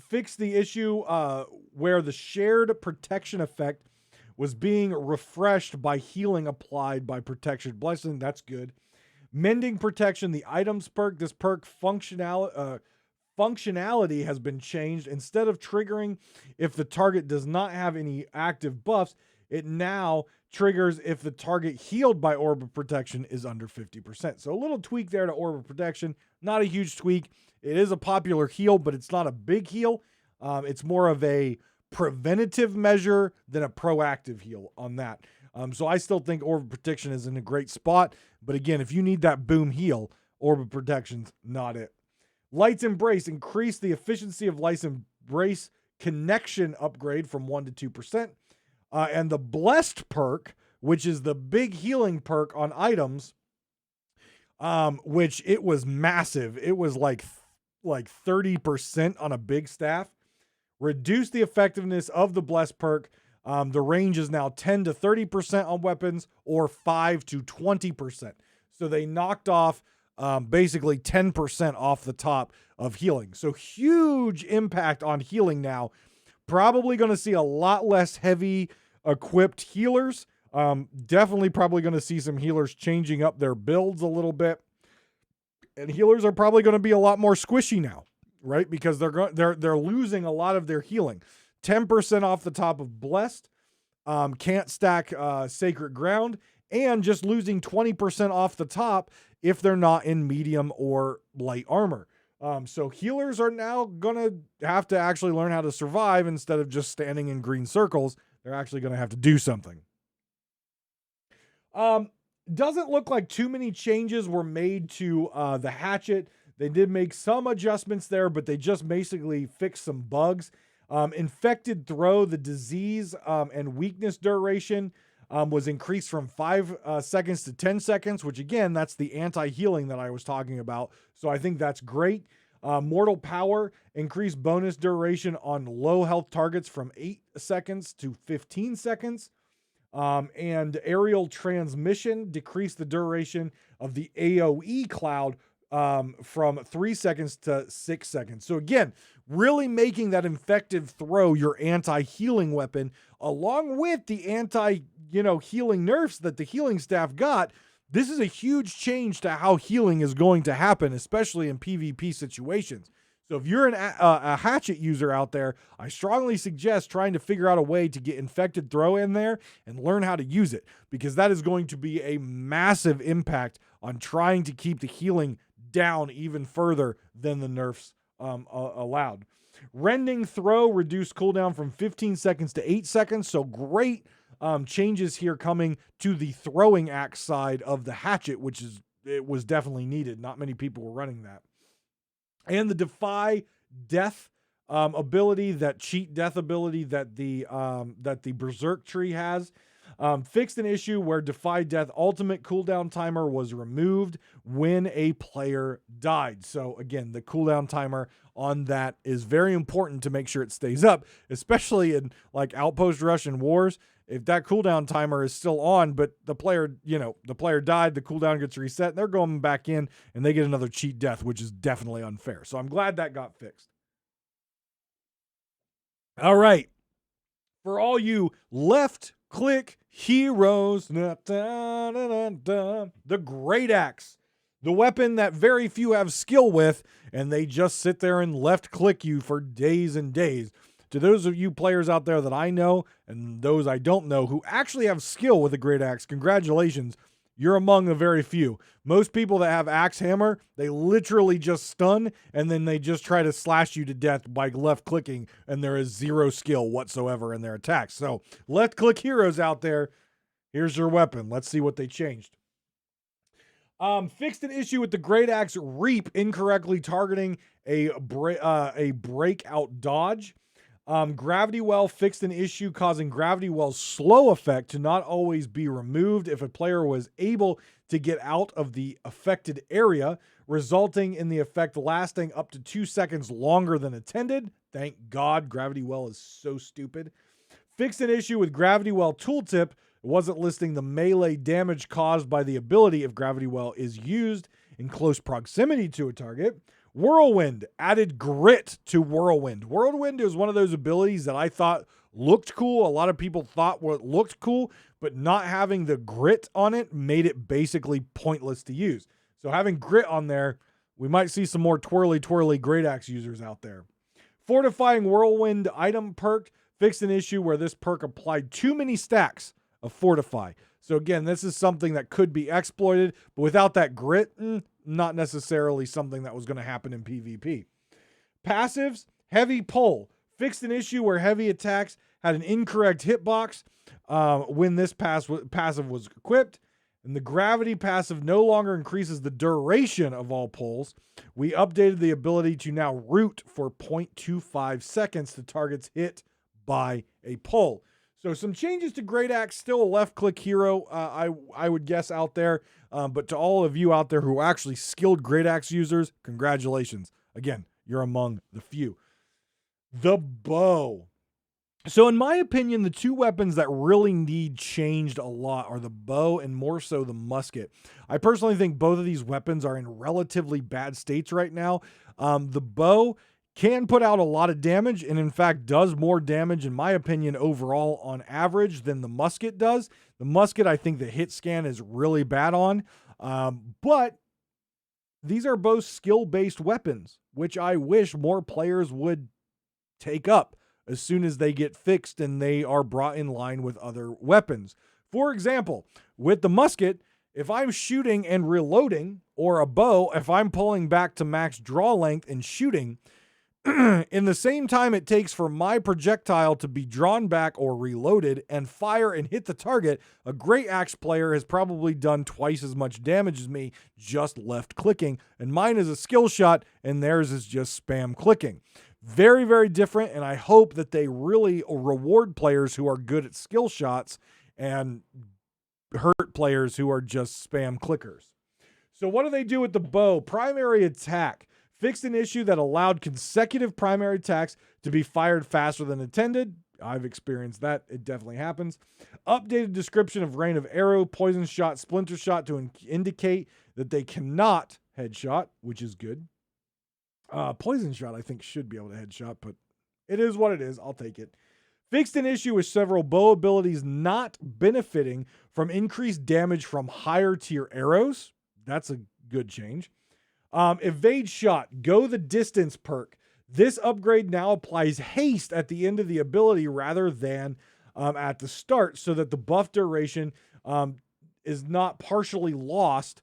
S1: Fix the issue where the shared protection effect was being refreshed by healing applied by Protection Blessing. That's good. Mending Protection, the items perk. This perk functionality has been changed. Instead of triggering if the target does not have any active buffs, it now triggers if the target healed by Orb of Protection is under 50%. So a little tweak there to Orb of Protection. Not a huge tweak. It is a popular heal, but it's not a big heal. It's more of a preventative measure than a proactive heal on that. So I still think Orb of Protection is in a great spot. But again, if you need that boom heal, Orb of Protection's not it. Light's Embrace. Increase the efficiency of Light's Embrace connection upgrade from 1 to 2%. And the Blessed perk, which is the big healing perk on items, which it was massive. It was like 30% on a big staff. Reduce the effectiveness of the Blessed perk. The range is now 10 to 30% on weapons or 5 to 20%. So they knocked off basically 10% off the top of healing. So huge impact on healing now. Probably going to see a lot less heavy equipped healers. Definitely probably going to see some healers changing up their builds a little bit. And healers are probably going to be a lot more squishy now, right? Because they're losing a lot of their healing. 10% off the top of Blessed. Can't stack Sacred Ground. And just losing 20% off the top if they're not in medium or light armor. So healers are now going to have to actually learn how to survive instead of just standing in green circles. They're actually going to have to do something. Doesn't look like too many changes were made to the hatchet. They did make some adjustments there, but they just basically fixed some bugs. Infected Throw, the disease and weakness duration was increased from 5 seconds to 10 seconds, which again, that's the anti-healing that I was talking about. So I think that's great. Mortal Power increased bonus duration on low health targets from 8 seconds to 15 seconds. And Aerial Transmission decreased the duration of the AoE cloud from 3 seconds to 6 seconds. So again, really making that Infected Throw your anti-healing weapon, along with the healing nerfs that the healing staff got. This is a huge change to how healing is going to happen, especially in PvP situations. So if you're a hatchet user out there, I strongly suggest trying to figure out a way to get Infected Throw in there and learn how to use it, because that is going to be a massive impact on trying to keep the healing down even further than the nerfs allowed. Rending Throw reduced cooldown from 15 seconds to 8 seconds. So great changes here coming to the throwing axe side of the hatchet, it was definitely needed. Not many people were running that. And the Defy Death ability, that cheat death ability that the Berserk tree has, fixed an issue where Defy Death ultimate cooldown timer was removed when a player died. So again, the cooldown timer on that is very important to make sure it stays up, especially in like Outpost Rush and Wars. If that cooldown timer is still on, but the player died, the cooldown gets reset, and they're going back in and they get another cheat death, which is definitely unfair. So I'm glad that got fixed. All right. For all you left click heroes, the Great Axe, the weapon that very few have skill with, and they just sit there and left click you for days and days. To those of you players out there that I know and those I don't know who actually have skill with a Great Axe, congratulations. You're among the very few. Most people that have Axe Hammer, they literally just stun and then they just try to slash you to death by left clicking, and there is zero skill whatsoever in their attacks. So left click heroes out there, here's your weapon. Let's see what they changed. Fixed an issue with the Great Axe Reap incorrectly targeting a breakout dodge. Gravity Well fixed an issue causing Gravity Well's slow effect to not always be removed if a player was able to get out of the affected area, resulting in the effect lasting up to 2 seconds longer than intended. Thank God, Gravity Well is so stupid. Fixed an issue with Gravity Well tooltip. It wasn't listing the melee damage caused by the ability if Gravity Well is used in close proximity to a target. Whirlwind added grit to Whirlwind. Whirlwind is one of those abilities that I thought looked cool. A lot of people thought what looked cool, but not having the grit on it made it basically pointless to use. So having grit on there we might see some more twirly great axe users out there. Fortifying Whirlwind item perk fixed an issue where this perk applied too many stacks of Fortify. So again, this is something that could be exploited, but without that grit, not necessarily something that was going to happen in PvP. Passives, Heavy Pull fixed an issue where heavy attacks had an incorrect hitbox when this passive was equipped. And the Gravity passive no longer increases the duration of all pulls. We updated the ability to now root for 0.25 seconds to targets hit by a pull. So some changes to Great Axe, still a left-click hero, I would guess, out there. But to all of you out there who are actually skilled Great Axe users, congratulations. Again, you're among the few. The bow. So in my opinion, the two weapons that really need changed a lot are the bow and more so the musket. I personally think both of these weapons are in relatively bad states right now. The bow can put out a lot of damage and in fact does more damage in my opinion overall on average than the musket does. The musket I think the hit scan is really bad on, but these are both skill-based weapons, which I wish more players would take up as soon as they get fixed and they are brought in line with other weapons. For example, with the musket, if I'm shooting and reloading, or a bow, if I'm pulling back to max draw length and shooting, in the same time it takes for my projectile to be drawn back or reloaded and fire and hit the target, a Great Axe player has probably done twice as much damage as me just left clicking, and mine is a skill shot and theirs is just spam clicking. Very, very different, and I hope that they really reward players who are good at skill shots and hurt players who are just spam clickers. So what do they do with the bow? Primary attack. Fixed an issue that allowed consecutive primary attacks to be fired faster than intended. I've experienced that. It definitely happens. Updated description of rain of arrow, poison shot, splinter shot to indicate that they cannot headshot, which is good. Poison shot, I think, should be able to headshot, but it is what it is. I'll take it. Fixed an issue with several bow abilities not benefiting from increased damage from higher tier arrows. That's a good change. Evade shot, go the distance perk. This upgrade now applies haste at the end of the ability rather than at the start, so that the buff duration is not partially lost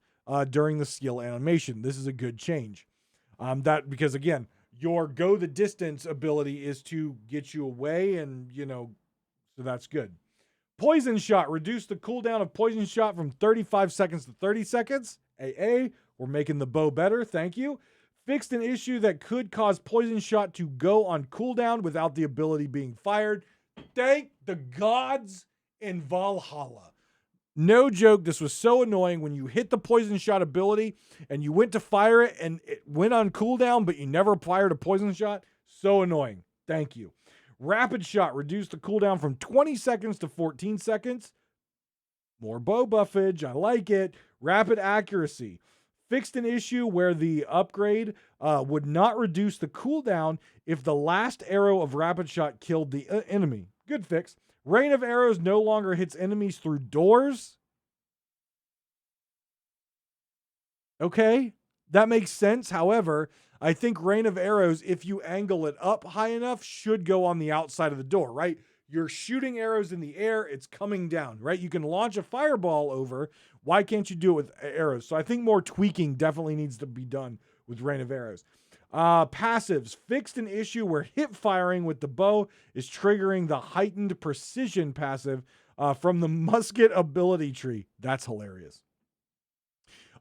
S1: during the skill animation. This is a good change. Because again, your go the distance ability is to get you away, and so that's good. Poison shot, reduce the cooldown of poison shot from 35 seconds to 30 seconds. We're making the bow better, thank you. Fixed an issue that could cause poison shot to go on cooldown without the ability being fired. Thank the gods in Valhalla. No joke, this was so annoying when you hit the poison shot ability and you went to fire it and it went on cooldown, but you never fired a poison shot. So annoying. Thank you. Rapid shot, reduced the cooldown from 20 seconds to 14 seconds. More bow buffage, I like it. Rapid accuracy. Fixed an issue where the upgrade would not reduce the cooldown if the last arrow of rapid shot killed the enemy. Good fix. Rain of arrows no longer hits enemies through doors. Okay, that makes sense. However, I think rain of arrows, if you angle it up high enough, should go on the outside of the door, right? You're shooting arrows in the air, it's coming down, right? You can launch a fireball over. Why can't you do it with arrows? So I think more tweaking definitely needs to be done with rain of arrows. Passives. Fixed an issue where hip firing with the bow is triggering the heightened precision passive from the musket ability tree. That's hilarious.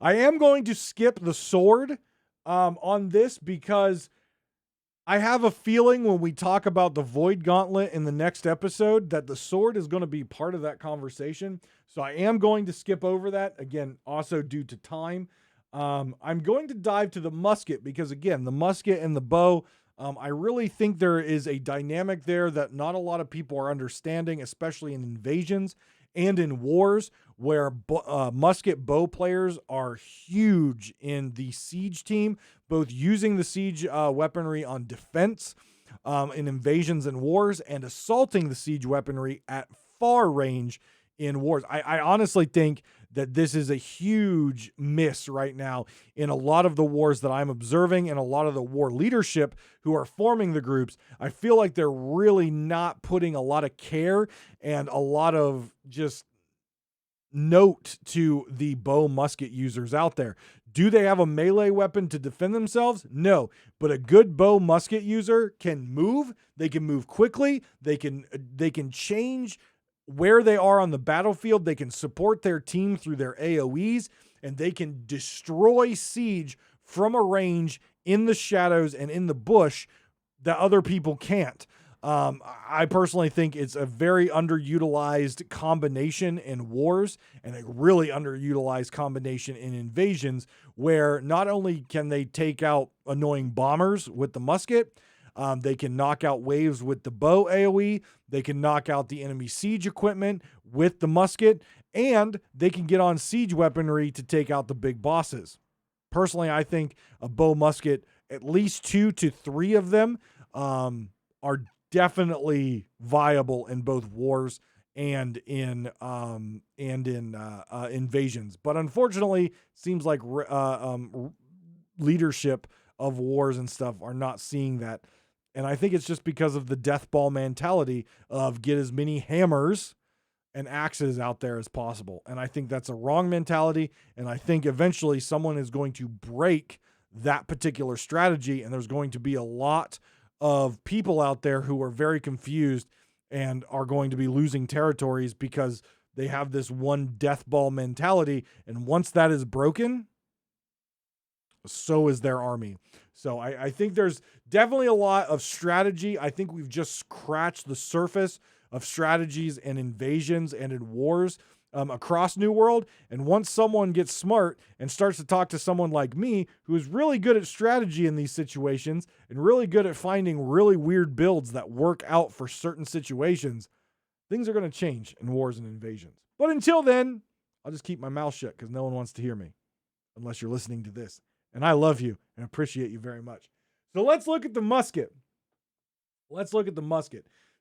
S1: I am going to skip the sword on this because I have a feeling when we talk about the Void Gauntlet in the next episode that the sword is going to be part of that conversation. So I am going to skip over that, again, also due to time. I'm going to dive to the musket because, again, the musket and the bow, I really think there is a dynamic there that not a lot of people are understanding, especially in invasions and in wars, where musket bow players are huge in the siege team, both using the siege weaponry on defense in invasions and wars, and assaulting the siege weaponry at far range in wars. I honestly think that this is a huge miss right now in a lot of the wars that I'm observing and a lot of the war leadership who are forming the groups. I feel like they're really not putting a lot of care and a lot of just note to the bow musket users out there. Do they have a melee weapon to defend themselves? No, but a good bow musket user can move. They can move quickly. They can change where they are on the battlefield. They can support their team through their AoEs, and they can destroy siege from a range in the shadows and in the bush that other people can't. I personally think it's a very underutilized combination in wars and a really underutilized combination in invasions, where not only can they take out annoying bombers with the musket, they can knock out waves with the bow AoE, they can knock out the enemy siege equipment with the musket, and they can get on siege weaponry to take out the big bosses. Personally, I think a bow musket, at least 2 to 3 of them, are definitely viable in both wars and in invasions. But unfortunately, seems like leadership of wars and stuff are not seeing that. And I think it's just because of the death ball mentality of get as many hammers and axes out there as possible. And I think that's a wrong mentality. And I think eventually someone is going to break that particular strategy, and there's going to be a lot of people out there who are very confused and are going to be losing territories because they have this one death ball mentality. And once that is broken, so is their army. So I think there's definitely a lot of strategy. I think we've just scratched the surface of strategies and invasions and in wars across New World. And once someone gets smart and starts to talk to someone like me, who is really good at strategy in these situations and really good at finding really weird builds that work out for certain situations, things are going to change in wars and invasions. But until then, I'll just keep my mouth shut because no one wants to hear me unless you're listening to this. And I love you and appreciate you very much. So let's look at the musket.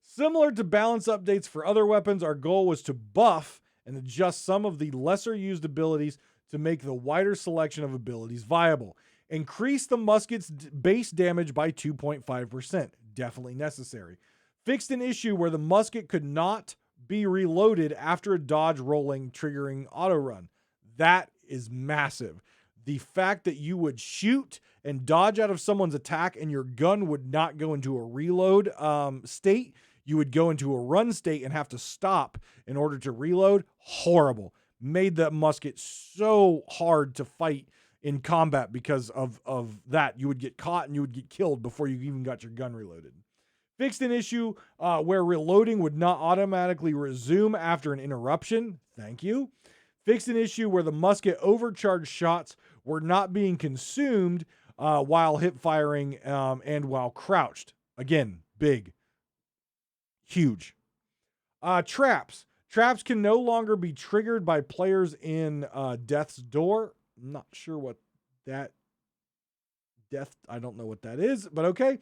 S1: Similar to balance updates for other weapons, our goal was to buff and adjust some of the lesser used abilities to make the wider selection of abilities viable. Increase the musket's base damage by 2.5%. Definitely necessary. Fixed an issue where the musket could not be reloaded after a dodge rolling, triggering auto run. That is massive. The fact that you would shoot and dodge out of someone's attack and your gun would not go into a reload state. You would go into a run state and have to stop in order to reload. Horrible. Made that musket so hard to fight in combat because of that. You would get caught and you would get killed before you even got your gun reloaded. Fixed an issue where reloading would not automatically resume after an interruption. Thank you. Fixed an issue where the musket overcharged shots were not being consumed while hip firing and while crouched. Again, big. Huge. Traps. Traps can no longer be triggered by players in Death's Door. I'm not sure what that I don't know what that is, but okay.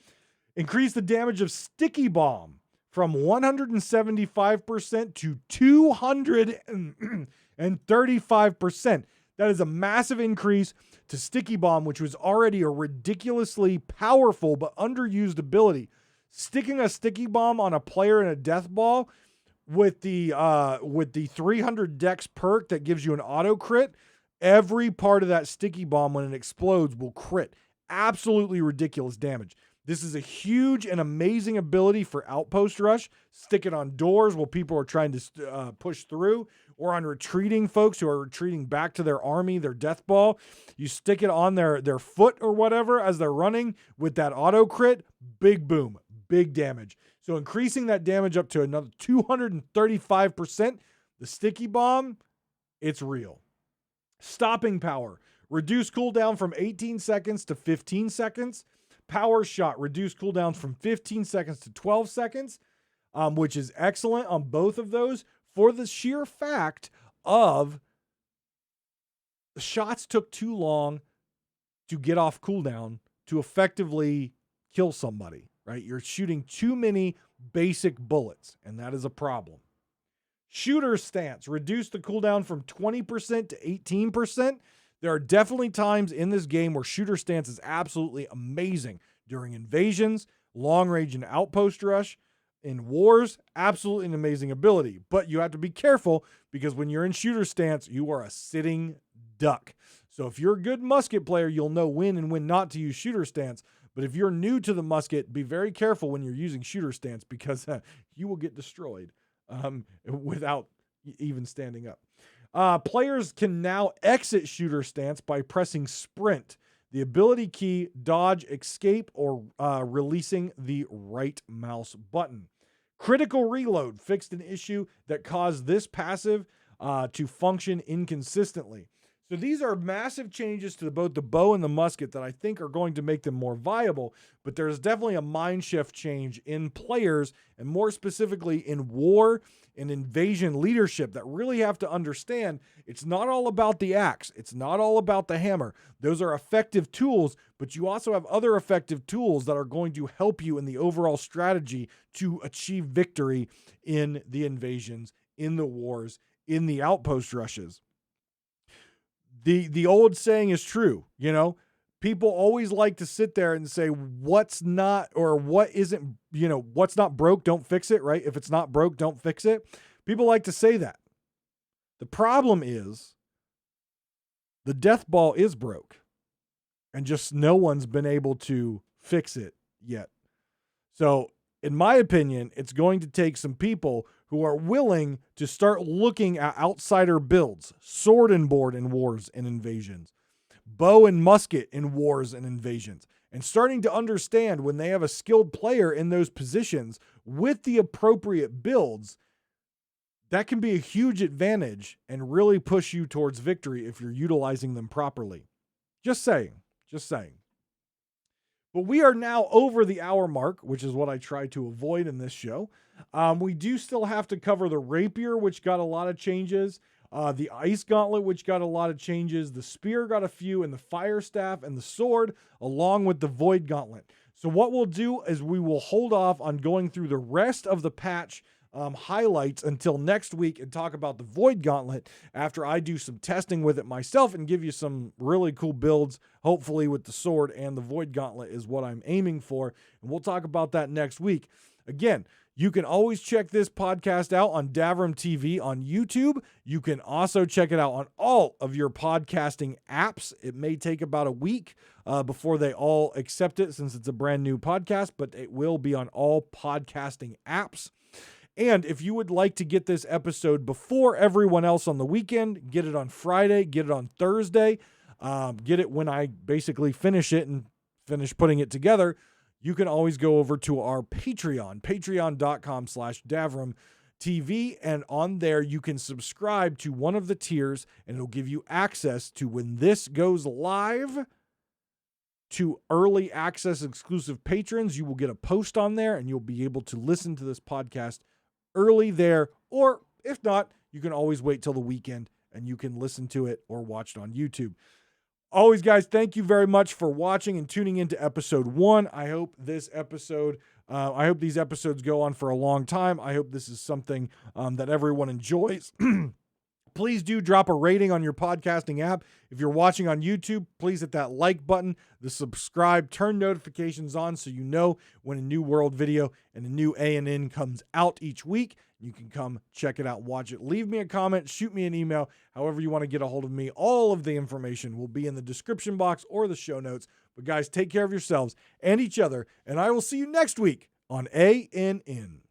S1: Increase the damage of Sticky Bomb from 175% to 235%. That is a massive increase to Sticky Bomb, which was already a ridiculously powerful but underused ability. Sticking a Sticky Bomb on a player in a death ball with the 300 dex perk that gives you an auto crit, every part of that Sticky Bomb when it explodes will crit. Absolutely ridiculous damage. This is a huge and amazing ability for Outpost Rush. Stick it on doors while people are trying to push through, or on retreating folks who are retreating back to their army, their death ball. You stick it on their foot or whatever as they're running with that auto crit. Big boom, big damage. So increasing that damage up to another 235%. The Sticky Bomb, it's real. Stopping power. Reduce cooldown from 18 seconds to 15 seconds. Power Shot. Reduce cooldowns from 15 seconds to 12 seconds, which is excellent on both of those for the sheer fact of the shots took too long to get off cooldown to effectively kill somebody, right? You're shooting too many basic bullets, and that is a problem. Shooter stance, reduce the cooldown from 20% to 18%. There are definitely times in this game where shooter stance is absolutely amazing. During invasions, long range and outpost rush, in wars, absolutely an amazing ability. But you have to be careful because when you're in shooter stance, you are a sitting duck. So if you're a good musket player, you'll know when and when not to use shooter stance. But if you're new to the musket, be very careful when you're using shooter stance because you will get destroyed without even standing up. Players can now exit shooter stance by pressing sprint, the ability key, dodge, escape, or releasing the right mouse button. Critical reload fixed an issue that caused this passive to function inconsistently. So these are massive changes to both the bow and the musket that I think are going to make them more viable, but there's definitely a mind shift change in players, and more specifically in war and invasion leadership, that really have to understand it's not all about the axe. It's not all about the hammer. Those are effective tools, but you also have other effective tools that are going to help you in the overall strategy to achieve victory in the invasions, in the wars, in the outpost rushes. The old saying is true, you know. People always like to sit there and say what's not or what isn't, you know, what's not broke, don't fix it, right? If it's not broke, don't fix it. People like to say that. The problem is the death ball is broke and just no one's been able to fix it yet. So in my opinion, it's going to take some people who are willing to start looking at outsider builds, sword and board in wars and invasions, bow and musket in wars and invasions, and starting to understand when they have a skilled player in those positions with the appropriate builds, that can be a huge advantage and really push you towards victory if you're utilizing them properly. Just saying. But we are now over the hour mark, which is what I try to avoid in this show. We do still have to cover the rapier, which got a lot of changes. The ice gauntlet, which got a lot of changes. The spear got a few, and the fire staff and the sword, along with the void gauntlet. So what we'll do is we will hold off on going through the rest of the patch highlights until next week and talk about the void gauntlet after I do some testing with it myself and give you some really cool builds, hopefully with the sword and the void gauntlet is what I'm aiming for. And we'll talk about that next week. Again, you can always check this podcast out on Davrim TV on YouTube. You can also check it out on all of your podcasting apps. It may take about a week before they all accept it since it's a brand new podcast, but it will be on all podcasting apps. And if you would like to get this episode before everyone else on the weekend, get it on Friday, get it on Thursday, get it when I basically finish it and finish putting it together, you can always go over to our Patreon, patreon.com/Davrim TV. And on there, you can subscribe to one of the tiers and it'll give you access to when this goes live to early access exclusive patrons. You will get a post on there and you'll be able to listen to this podcast early there, or if not, you can always wait till the weekend and you can listen to it or watch it on YouTube. Always, guys, thank you very much for watching and tuning into episode 1. I hope these episodes go on for a long time. I hope this is something that everyone enjoys. Please do drop a rating on your podcasting app. If you're watching on YouTube, please hit that like button, the subscribe, turn notifications on so you know when a new world video and a new ANN comes out each week. You can come check it out, watch it. Leave me a comment, shoot me an email, however you want to get a hold of me. All of the information will be in the description box or the show notes. But guys, take care of yourselves and each other, and I will see you next week on ANN.